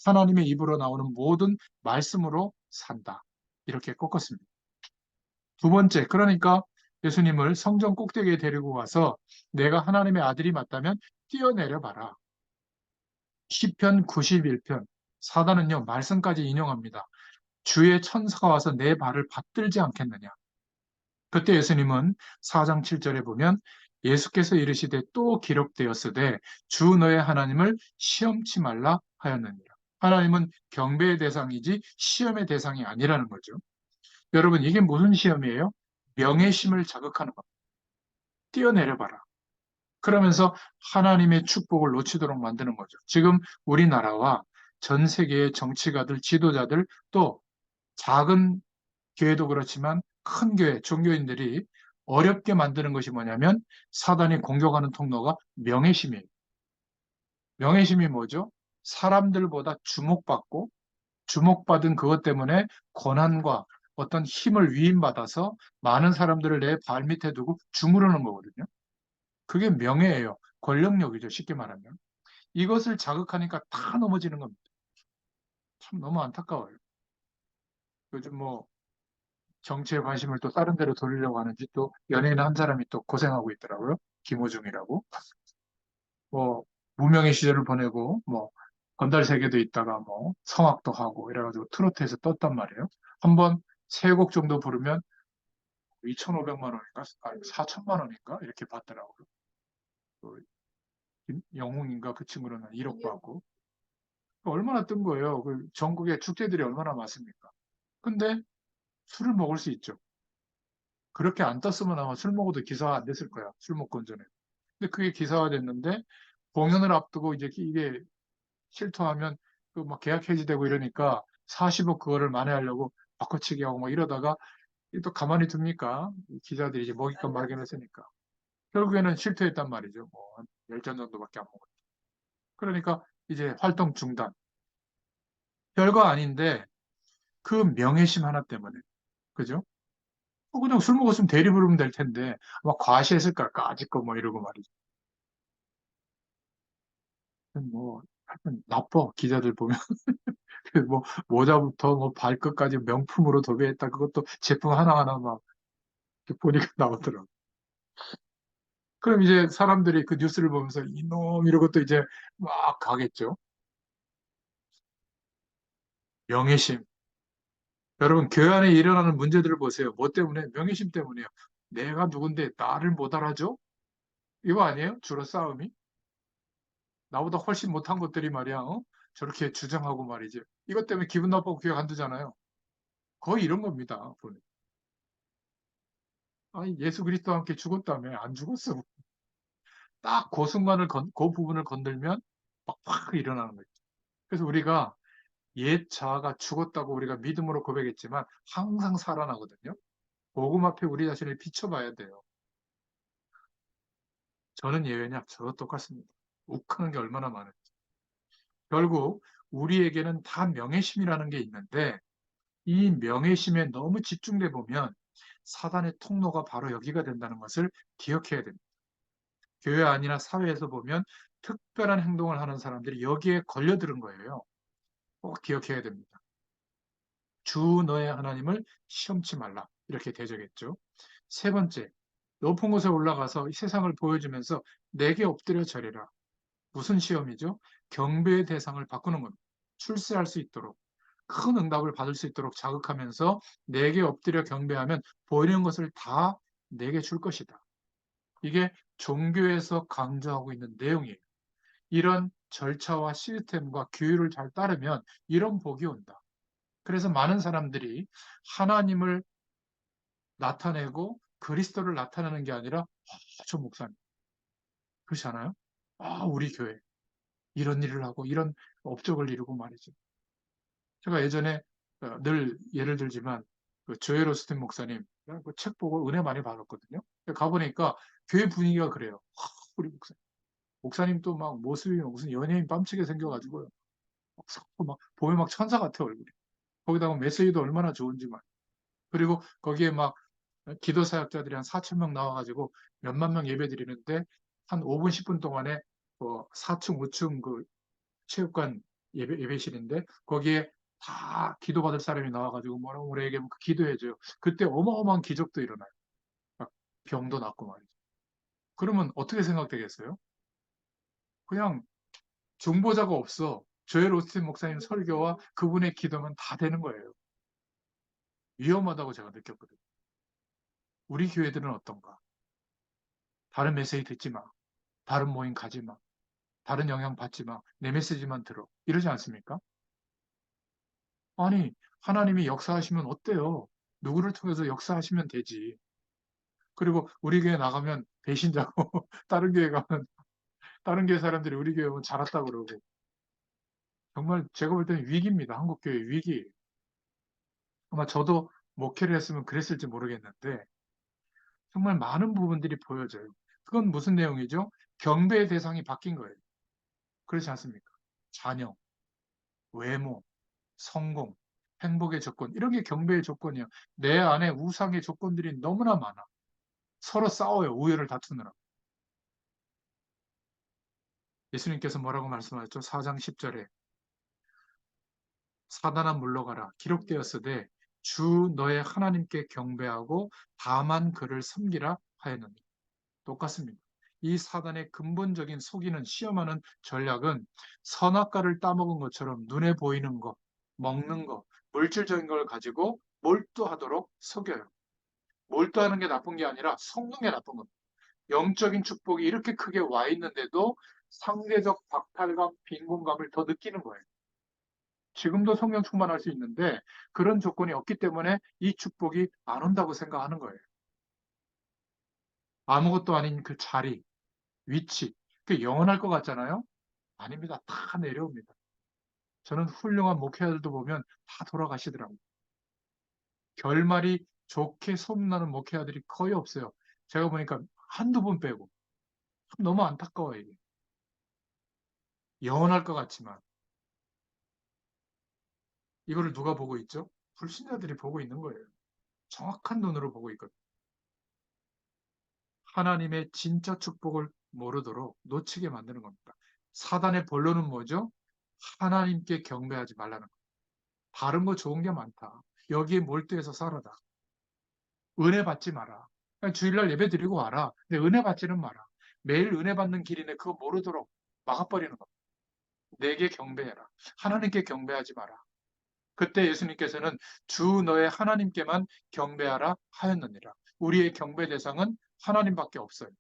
하나님의 입으로 나오는 모든 말씀으로 산다. 이렇게 꺾었습니다. 두 번째, 그러니까 예수님을 성전 꼭대기에 데리고 가서 내가 하나님의 아들이 맞다면 뛰어내려 봐라. 시편 91편. 사단은요, 말씀까지 인용합니다. 주의 천사가 와서 내 발을 받들지 않겠느냐. 그때 예수님은 4장 7절에 보면 예수께서 이르시되 또 기록되었으되 주 너의 하나님을 시험치 말라 하였느니라. 하나님은 경배의 대상이지 시험의 대상이 아니라는 거죠. 여러분, 이게 무슨 시험이에요? 명예심을 자극하는 겁니다. 뛰어내려봐라. 그러면서 하나님의 축복을 놓치도록 만드는 거죠. 지금 우리나라와 전 세계의 정치가들, 지도자들, 또 작은 교회도 그렇지만 큰 교회, 종교인들이 어렵게 만드는 것이 뭐냐면 사단이 공격하는 통로가 명예심이에요. 명예심이 뭐죠? 사람들보다 주목받고 주목받은 그것 때문에 권한과 어떤 힘을 위임받아서 많은 사람들을 내 발밑에 두고 주무르는 거거든요. 그게 명예예요. 권력력이죠. 쉽게 말하면. 이것을 자극하니까 다 넘어지는 겁니다. 참 너무 안타까워요. 요즘 뭐 정치에 관심을 또 다른 데로 돌리려고 하는지 또 연예인 한 사람이 또 고생하고 있더라고요. 김호중이라고. 뭐 무명의 시절을 보내고 뭐 건달 세계도 있다가 뭐 성악도 하고 이래가지고 트로트에서 떴단 말이에요. 한번 세 곡 정도 부르면 2,500만 원인가? 아니 4천만 원인가? 이렇게 받더라고요. 그 영웅인가 그 친구는 1억 받고. 얼마나 뜬 거예요. 그 전국에 축제들이 얼마나 많습니까? 근데 술을 먹을 수 있죠. 그렇게 안 떴으면 아마 술 먹어도 기사가 안 됐을 거야. 술 먹고 전에. 근데 그게 기사가 됐는데 공연을 앞두고 이제 이게 실토하면 그 막 계약 해지되고 이러니까 40억 그거를 만회하려고 바꿔치기 하고 막 이러다가 또 가만히 둡니까? 기자들이 이제 먹잇감 마련했으니까. 결국에는 실토했단 말이죠. 뭐, 한 10잔 정도밖에 안 먹었죠. 그러니까 이제 활동 중단. 별거 아닌데 그 명예심 하나 때문에. 그죠? 그냥 술 먹었으면 대리 부르면 될 텐데, 막 과시했을까, 까짓거 뭐 이러고 말이죠. 뭐, 하여튼 나빠, 기자들 보면. 그 뭐, 모자부터 뭐 발끝까지 명품으로 도배했다. 그것도 제품 하나하나 막 이렇게 보니까 나오더라고. 그럼 이제 사람들이 그 뉴스를 보면서 이놈 이러고 또 이제 막 가겠죠. 명예심. 여러분, 교회 안에 일어나는 문제들을 보세요. 뭐 때문에? 명예심 때문이에요. 내가 누군데 나를 못 알아줘? 이거 아니에요? 주로 싸움이? 나보다 훨씬 못한 것들이 말이야, 저렇게 주장하고 말이지. 이것 때문에 기분 나쁘고 교회 간두잖아요. 거의 이런 겁니다. 보니. 아니, 예수 그리스도와 함께 죽었다며. 안 죽었어. 딱 그 순간을, 그 부분을 건들면 막 일어나는 거죠. 그래서 우리가 옛 자아가 죽었다고 우리가 믿음으로 고백했지만 항상 살아나거든요. 복음 앞에 우리 자신을 비춰봐야 돼요. 저는 예외냐? 저도 똑같습니다. 욱하는 게 얼마나 많은지. 결국 우리에게는 다 명예심이라는 게 있는데 이 명예심에 너무 집중돼 보면 사단의 통로가 바로 여기가 된다는 것을 기억해야 됩니다. 교회 안이나 사회에서 보면 특별한 행동을 하는 사람들이 여기에 걸려드는 거예요. 꼭 기억해야 됩니다. 주 너의 하나님을 시험치 말라. 이렇게 대적했죠. 세 번째, 높은 곳에 올라가서 이 세상을 보여주면서 내게 엎드려 절해라. 무슨 시험이죠? 경배의 대상을 바꾸는 겁니다. 출세할 수 있도록, 큰 응답을 받을 수 있도록 자극하면서 내게 엎드려 경배하면 보이는 것을 다 내게 줄 것이다. 이게 종교에서 강조하고 있는 내용이에요. 이런 절차와 시스템과 규율을 잘 따르면 이런 복이 온다. 그래서 많은 사람들이 하나님을 나타내고 그리스도를 나타내는 게 아니라 저 목사님 그렇지 않아요? 우리 교회 이런 일을 하고 이런 업적을 이루고 말이죠. 제가 예전에 늘 예를 들지만 그 조엘 오스틴 목사님 그책 보고 은혜 많이 받았거든요. 가보니까 교회 분위기가 그래요. 우리 목사님 또 막 모습이 무슨 연예인 깜찍게 생겨가지고요. 막 보면 막 천사 같아 얼굴이. 거기다가 메시지도 얼마나 좋은지만. 그리고 거기에 막 기도 사역자들이 한 4천 명 나와가지고 몇만 명 예배 드리는데 한 5분 10분 동안에 4층 5층 그 체육관 예배실인데 거기에 다 기도받을 사람이 나와가지고 뭐라고 우리에게 기도해줘요. 그때 어마어마한 기적도 일어나요. 병도 낫고 말이죠. 그러면 어떻게 생각되겠어요? 그냥 중보자가 없어. 조엘 오스틴 목사님 설교와 그분의 기도면 다 되는 거예요. 위험하다고 제가 느꼈거든요. 우리 교회들은 어떤가? 다른 메시지 듣지 마. 다른 모임 가지 마. 다른 영향 받지 마. 내 메시지만 들어. 이러지 않습니까? 아니, 하나님이 역사하시면 어때요? 누구를 통해서 역사하시면 되지. 그리고 우리 교회 나가면 배신자고, 다른 교회 가면, 다른 교회 사람들이 우리 교회 오면 잘했다 그러고. 정말 제가 볼 때는 위기입니다. 한국교회 위기. 아마 저도 목회를 했으면 그랬을지 모르겠는데, 정말 많은 부분들이 보여져요. 그건 무슨 내용이죠? 경배의 대상이 바뀐 거예요. 그렇지 않습니까? 자녀, 외모, 성공, 행복의 조건, 이런 게 경배의 조건이에요. 내 안에 우상의 조건들이 너무나 많아. 서로 싸워요. 우열을 다투느라. 예수님께서 뭐라고 말씀하셨죠? 4장 10절에 사단아 물러가라. 기록되었으되 주 너의 하나님께 경배하고 다만 그를 섬기라 하였느니. 똑같습니다. 이 사단의 근본적인 속이는 시험하는 전략은 선악과를 따먹은 것처럼 눈에 보이는 것, 먹는 것, 물질적인 걸 가지고 몰두하도록 속여요. 몰두하는 게 나쁜 게 아니라 속는 게 나쁜 겁니다. 영적인 축복이 이렇게 크게 와 있는데도 상대적 박탈감, 빈곤감을 더 느끼는 거예요. 지금도 성령 충만할 수 있는데 그런 조건이 없기 때문에 이 축복이 안 온다고 생각하는 거예요. 아무것도 아닌 그 자리, 위치, 그 영원할 것 같잖아요? 아닙니다. 다 내려옵니다. 저는 훌륭한 목회자들도 보면 다 돌아가시더라고요. 결말이 좋게 소문나는 목회자들이 거의 없어요. 제가 보니까 한두 분 빼고. 너무 안타까워요, 이게. 영원할 것 같지만. 이거를 누가 보고 있죠? 불신자들이 보고 있는 거예요. 정확한 눈으로 보고 있거든요. 하나님의 진짜 축복을 모르도록 놓치게 만드는 겁니다. 사단의 본론은 뭐죠? 하나님께 경배하지 말라는 거. 다른 거 좋은 게 많다. 여기에 몰두해서 살아라. 은혜 받지 마라. 그냥 주일날 예배 드리고 와라. 근데 은혜 받지는 마라. 매일 은혜 받는 길이네. 그거 모르도록 막아버리는 겁니다. 내게 경배해라. 하나님께 경배하지 마라. 그때 예수님께서는 주 너의 하나님께만 경배하라 하였느니라. 우리의 경배 대상은 하나님밖에 없어요.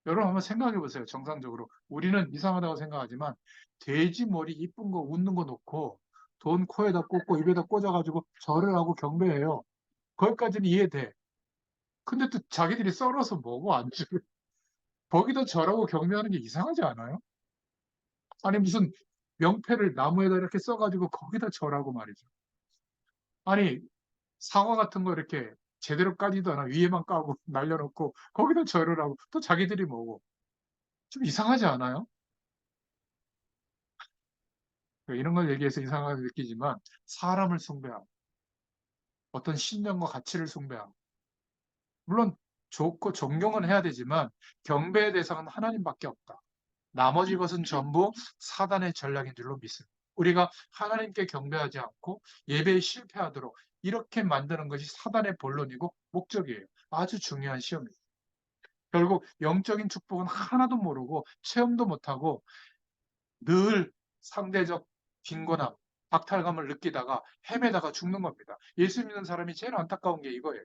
여러분 한번 생각해 보세요. 정상적으로. 우리는 이상하다고 생각하지만 돼지 머리 이쁜 거 웃는 거 놓고 돈 코에다 꽂고 입에다 꽂아가지고 절을 하고 경배해요. 거기까지는 이해돼. 근데 또 자기들이 썰어서 먹어 안주를. 거기다 절하고 경배하는 게 이상하지 않아요? 아니 무슨 명패를 나무에다 이렇게 써가지고 거기다 절하고 말이죠. 아니 사과 같은 거 이렇게 제대로 까지도 않아 위에만 까고 날려놓고 거기다 절을 하고 또 자기들이 먹어. 좀 이상하지 않아요? 이런 걸 얘기해서 이상하게 느끼지만 사람을 숭배하고 어떤 신념과 가치를 숭배하고 물론 좋고 존경은 해야 되지만 경배의 대상은 하나님밖에 없다. 나머지 것은 전부 사단의 전략인 줄로 믿습니다. 우리가 하나님께 경배하지 않고 예배에 실패하도록 이렇게 만드는 것이 사단의 본론이고 목적이에요. 아주 중요한 시험입니다. 결국 영적인 축복은 하나도 모르고 체험도 못하고 늘 상대적 빈곤함, 박탈감을 느끼다가 헤매다가 죽는 겁니다. 예수 믿는 사람이 제일 안타까운 게 이거예요.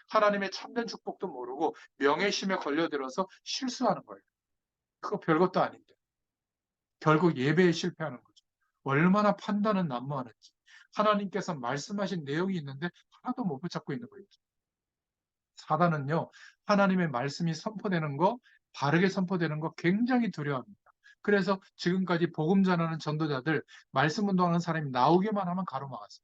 하나님의 참된 축복도 모르고 명예심에 걸려들어서 실수하는 거예요. 그거 별것도 아닌데. 결국 예배에 실패하는 거죠. 얼마나 판단은 난무하는지. 하나님께서 말씀하신 내용이 있는데 하나도 못 붙잡고 있는 거예요. 사단은요, 하나님의 말씀이 선포되는 거, 바르게 선포되는 거 굉장히 두려워합니다. 그래서 지금까지 복음 전하는 전도자들, 말씀 운동하는 사람이 나오기만 하면 가로막았어요.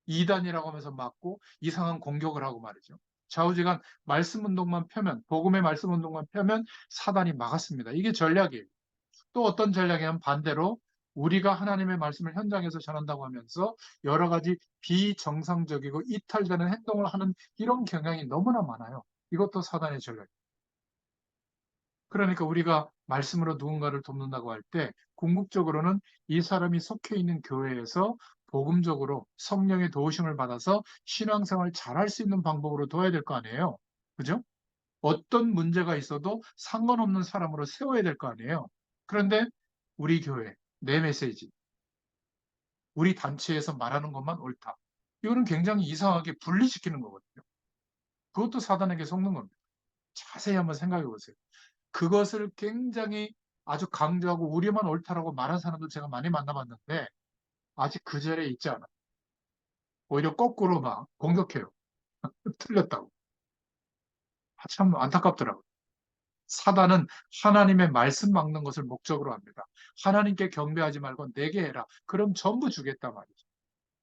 이단이라고 하면서 막고 이상한 공격을 하고 말이죠. 좌우지간 말씀 운동만 펴면, 복음의 말씀 운동만 펴면 사단이 막았습니다. 이게 전략이에요. 또 어떤 전략이냐면 반대로 우리가 하나님의 말씀을 현장에서 전한다고 하면서 여러 가지 비정상적이고 이탈되는 행동을 하는 이런 경향이 너무나 많아요. 이것도 사단의 전략. 그러니까 우리가 말씀으로 누군가를 돕는다고 할 때 궁극적으로는 이 사람이 속해 있는 교회에서 복음적으로 성령의 도우심을 받아서 신앙생활 잘할 수 있는 방법으로 도와야 될 거 아니에요. 그죠? 어떤 문제가 있어도 상관없는 사람으로 세워야 될 거 아니에요. 그런데 우리 교회, 내 메시지, 우리 단체에서 말하는 것만 옳다. 이거는 굉장히 이상하게 분리시키는 거거든요. 그것도 사단에게 속는 겁니다. 자세히 한번 생각해 보세요. 그것을 굉장히 아주 강조하고 우리만 옳다라고 말한 사람도 제가 많이 만나봤는데 아직 그 자리에 있지 않아요. 오히려 거꾸로 막 공격해요. 틀렸다고. 참 안타깝더라고요. 사단은 하나님의 말씀 막는 것을 목적으로 합니다. 하나님께 경배하지 말고 내게 해라. 그럼 전부 주겠단 말이죠.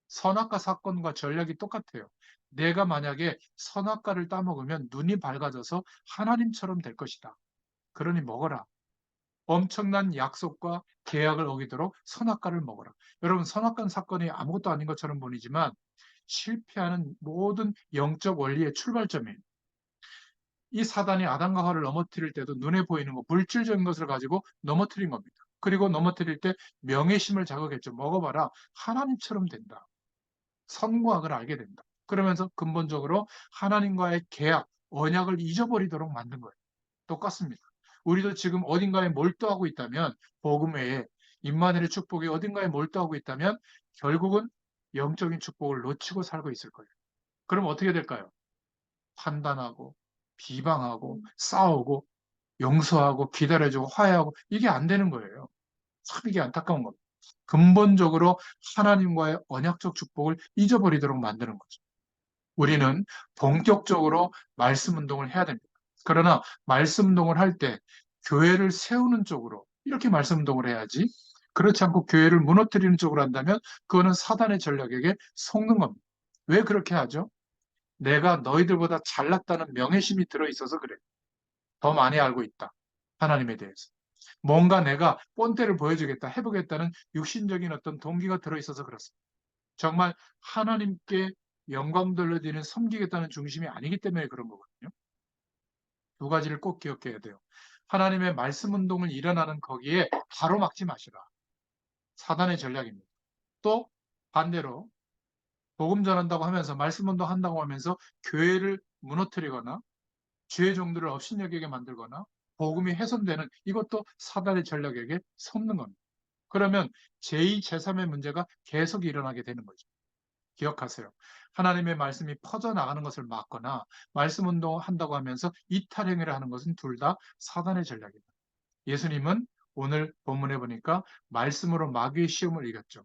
선악과 사건과 전략이 똑같아요. 내가 만약에 선악과를 따먹으면 눈이 밝아져서 하나님처럼 될 것이다. 그러니 먹어라. 엄청난 약속과 계약을 어기도록 선악과를 먹어라. 여러분, 선악과 사건이 아무것도 아닌 것처럼 보이지만 실패하는 모든 영적 원리의 출발점이에요. 이 사단이 아담과 하와를 넘어뜨릴 때도 눈에 보이는 거, 물질적인 것을 가지고 넘어뜨린 겁니다. 그리고 넘어뜨릴 때 명예심을 자극했죠. 먹어봐라. 하나님처럼 된다. 선과 악을 알게 된다. 그러면서 근본적으로 하나님과의 계약, 언약을 잊어버리도록 만든 거예요. 똑같습니다. 우리도 지금 어딘가에 몰두하고 있다면, 복음 외에 임마누엘의 축복이 어딘가에 몰두하고 있다면 결국은 영적인 축복을 놓치고 살고 있을 거예요. 그럼 어떻게 될까요? 판단하고 비방하고 싸우고 용서하고 기다려주고 화해하고 이게 안 되는 거예요. 참 이게 안타까운 겁니다. 근본적으로 하나님과의 언약적 축복을 잊어버리도록 만드는 거죠. 우리는 본격적으로 말씀 운동을 해야 됩니다. 그러나 말씀 운동을 할 때 교회를 세우는 쪽으로 이렇게 말씀 운동을 해야지, 그렇지 않고 교회를 무너뜨리는 쪽으로 한다면 그거는 사단의 전략에게 속는 겁니다. 왜 그렇게 하죠? 내가 너희들보다 잘났다는 명예심이 들어있어서 그래. 더 많이 알고 있다. 하나님에 대해서. 뭔가 내가 본때를 보여주겠다, 해보겠다는 육신적인 어떤 동기가 들어있어서 그렇습니다. 정말 하나님께 영광 돌려드리는 섬기겠다는 중심이 아니기 때문에 그런 거거든요. 두 가지를 꼭 기억해야 돼요. 하나님의 말씀 운동을 일어나는 거기에 가로막지 마시라. 사단의 전략입니다. 또 반대로 복음 전한다고 하면서 말씀 운동 한다고 하면서 교회를 무너뜨리거나 주의 종들을 업신여기게 만들거나 복음이 훼손되는 이것도 사단의 전략에게 속는 겁니다. 그러면 제2, 제3의 문제가 계속 일어나게 되는 거죠. 기억하세요. 하나님의 말씀이 퍼져나가는 것을 막거나 말씀 운동한다고 하면서 이탈 행위를 하는 것은 둘 다 사단의 전략입니다. 예수님은 오늘 본문에 보니까 말씀으로 마귀의 시험을 이겼죠.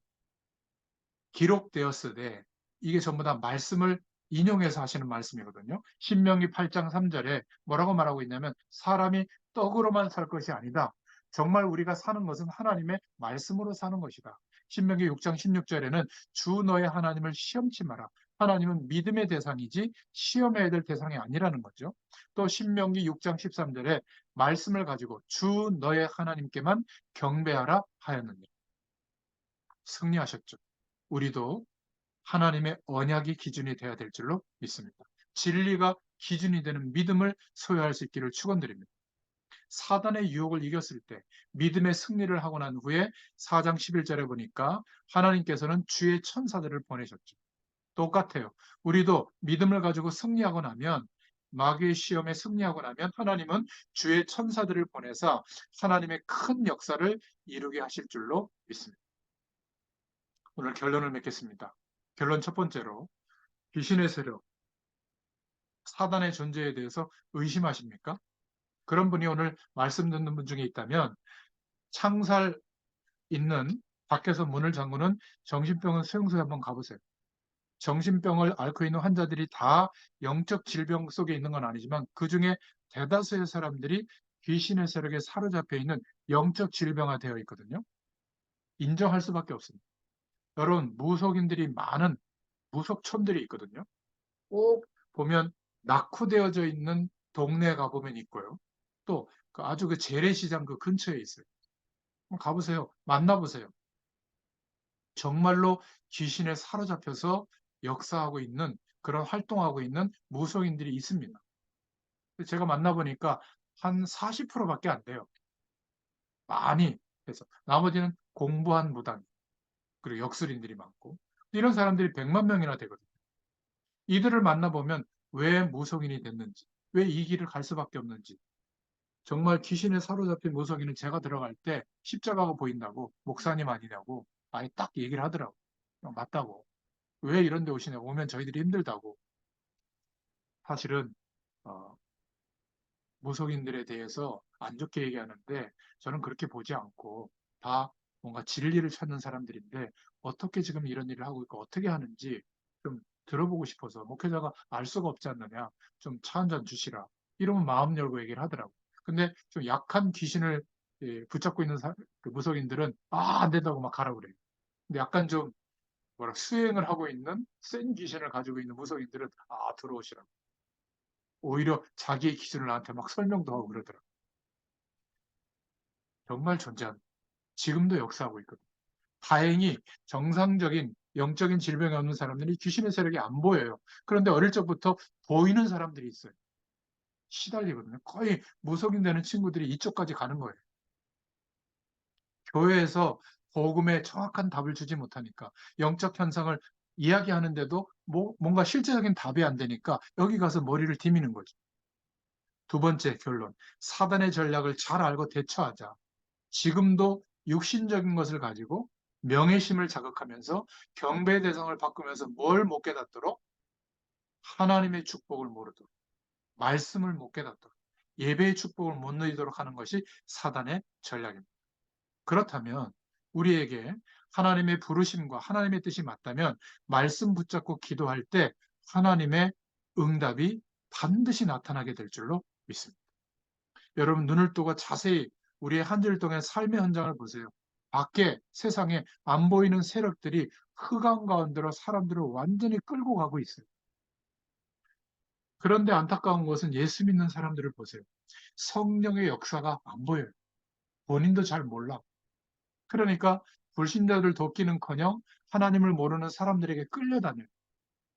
기록되었으되, 이게 전부 다 말씀을 인용해서 하시는 말씀이거든요. 신명기 8장 3절에 뭐라고 말하고 있냐면 사람이 떡으로만 살 것이 아니다. 정말 우리가 사는 것은 하나님의 말씀으로 사는 것이다. 신명기 6장 16절에는 주 너의 하나님을 시험치 마라. 하나님은 믿음의 대상이지 시험해야 될 대상이 아니라는 거죠. 또 신명기 6장 13절에 말씀을 가지고 주 너의 하나님께만 경배하라 하였느니라. 승리하셨죠. 우리도 하나님의 언약이 기준이 되어야 될 줄로 믿습니다. 진리가 기준이 되는 믿음을 소유할 수 있기를 축원드립니다. 사단의 유혹을 이겼을 때 믿음의 승리를 하고 난 후에 4장 11절에 보니까 하나님께서는 주의 천사들을 보내셨죠. 똑같아요. 우리도 믿음을 가지고 승리하고 나면, 마귀의 시험에 승리하고 나면 하나님은 주의 천사들을 보내사 하나님의 큰 역사를 이루게 하실 줄로 믿습니다. 오늘 결론을 맺겠습니다. 결론 첫 번째로, 귀신의 세력, 사단의 존재에 대해서 의심하십니까? 그런 분이 오늘 말씀 듣는 분 중에 있다면 창살 있는 밖에서 문을 잠그는 정신병원 수용소에 한번 가보세요. 정신병을 앓고 있는 환자들이 다 영적 질병 속에 있는 건 아니지만 그 중에 대다수의 사람들이 귀신의 세력에 사로잡혀 있는 영적 질병화되어 있거든요. 인정할 수밖에 없습니다. 여러분, 무속인들이 많은 무속촌들이 있거든요. 꼭 보면 낙후되어져 있는 동네에 가보면 있고요. 또 아주 그 재래시장 그 근처에 있어요. 한번 가보세요. 만나보세요. 정말로 귀신에 사로잡혀서 역사하고 있는, 그런 활동하고 있는 무속인들이 있습니다. 제가 만나보니까 한 40%밖에 안 돼요. 많이 해서. 나머지는 공부한 무당, 그리고 역술인들이 많고. 이런 사람들이 100만 명이나 되거든요. 이들을 만나보면 왜 무속인이 됐는지, 왜 이 길을 갈 수밖에 없는지. 정말 귀신에 사로잡힌 무속인은 제가 들어갈 때 십자가가 보인다고 목사님 아니냐고 아예 딱 얘기를 하더라고. 맞다고. 왜 이런 데 오시냐고. 오면 저희들이 힘들다고. 사실은 어, 무속인들에 대해서 안 좋게 얘기하는데 저는 그렇게 보지 않고 다 뭔가 진리를 찾는 사람들인데 어떻게 지금 이런 일을 하고 있고 어떻게 하는지 좀 들어보고 싶어서 목회자가 알 수가 없지 않느냐. 좀 차 한 잔 주시라. 이러면 마음 열고 얘기를 하더라고. 근데 좀 약한 귀신을 붙잡고 있는 그 무속인들은 안 된다고 막 가라고 그래요. 근데 약간 좀 뭐라 수행을 하고 있는 센 귀신을 가지고 있는 무속인들은 들어오시라고. 오히려 자기의 기준을 나한테 막 설명도 하고 그러더라고. 정말 존재한, 지금도 역사하고 있거든. 다행히 정상적인 영적인 질병이 없는 사람들이 귀신의 세력이 안 보여요. 그런데 어릴 적부터 보이는 사람들이 있어요. 시달리거든요. 거의 무속인 되는 친구들이 이쪽까지 가는 거예요. 교회에서 복음에 정확한 답을 주지 못하니까 영적 현상을 이야기하는데도 뭔가 실제적인 답이 안 되니까 여기 가서 머리를 디미는 거죠. 두 번째 결론. 사단의 전략을 잘 알고 대처하자. 지금도 육신적인 것을 가지고 명예심을 자극하면서 경배 대상을 바꾸면서 뭘 못 깨닫도록 하나님의 축복을 모르도록 말씀을 못 깨닫도록 예배의 축복을 못 누리도록 하는 것이 사단의 전략입니다. 그렇다면 우리에게 하나님의 부르심과 하나님의 뜻이 맞다면 말씀 붙잡고 기도할 때 하나님의 응답이 반드시 나타나게 될 줄로 믿습니다. 여러분 눈을 뜨고 자세히 우리의 한 주일 동안 삶의 현장을 보세요. 밖에 세상에 안 보이는 세력들이 흑암 가운데로 사람들을 완전히 끌고 가고 있어요. 그런데 안타까운 것은 예수 믿는 사람들을 보세요. 성령의 역사가 안 보여요. 본인도 잘 몰라. 그러니까 불신자들 돕기는커녕 하나님을 모르는 사람들에게 끌려다녀요.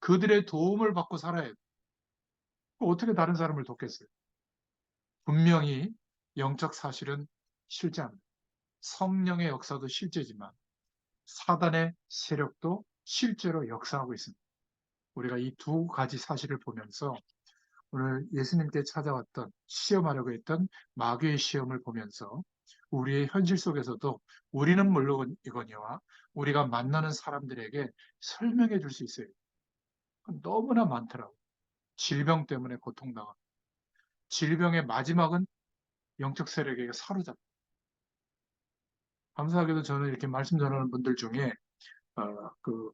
그들의 도움을 받고 살아야 해요. 어떻게 다른 사람을 돕겠어요? 분명히 영적 사실은 실제합니다. 성령의 역사도 실제지만 사단의 세력도 실제로 역사하고 있습니다. 우리가 이 두 가지 사실을 보면서 오늘 예수님께 찾아왔던 시험하려고 했던 마귀의 시험을 보면서 우리의 현실 속에서도 우리는 물론이거니와 우리가 만나는 사람들에게 설명해 줄 수 있어요. 너무나 많더라고요. 질병 때문에 고통당하고 질병의 마지막은 영적 세력에게 사로잡고 감사하게도 저는 이렇게 말씀 전하는 분들 중에 그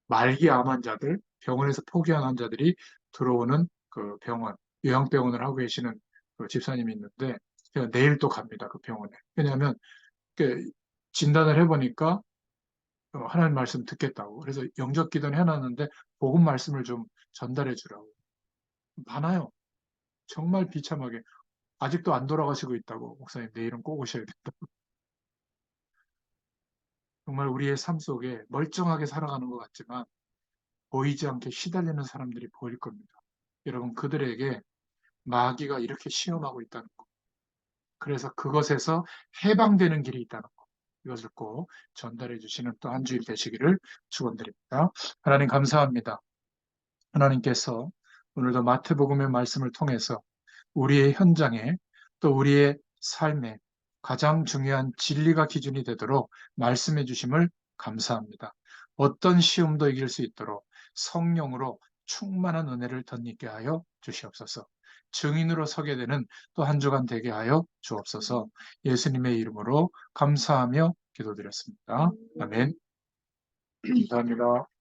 말기 암 환자들, 병원에서 포기한 환자들이 들어오는 그 병원, 요양병원을 하고 계시는 그 집사님이 있는데, 제가 내일 또 갑니다, 그 병원에. 왜냐하면, 그 진단을 해보니까, 하나님 말씀 듣겠다고. 그래서 영접 기도는 해놨는데, 복음 말씀을 좀 전달해 주라고. 많아요. 정말 비참하게. 아직도 안 돌아가시고 있다고. 목사님, 내일은 꼭 오셔야 된다. 정말 우리의 삶 속에 멀쩡하게 살아가는 것 같지만, 보이지 않게 시달리는 사람들이 보일 겁니다. 여러분, 그들에게 마귀가 이렇게 시험하고 있다는 것. 그래서 그것에서 해방되는 길이 있다는 것. 이것을 꼭 전달해 주시는 또 한 주일 되시기를 축원드립니다. 하나님 감사합니다. 하나님께서 오늘도 마태복음의 말씀을 통해서 우리의 현장에 또 우리의 삶에 가장 중요한 진리가 기준이 되도록 말씀해 주심을 감사합니다. 어떤 시험도 이길 수 있도록 성령으로 충만한 은혜를 덧입게 하여 주시옵소서. 증인으로 서게 되는 또 한 주간 되게 하여 주옵소서. 예수님의 이름으로 감사하며 기도드렸습니다. 아멘. 감사합니다.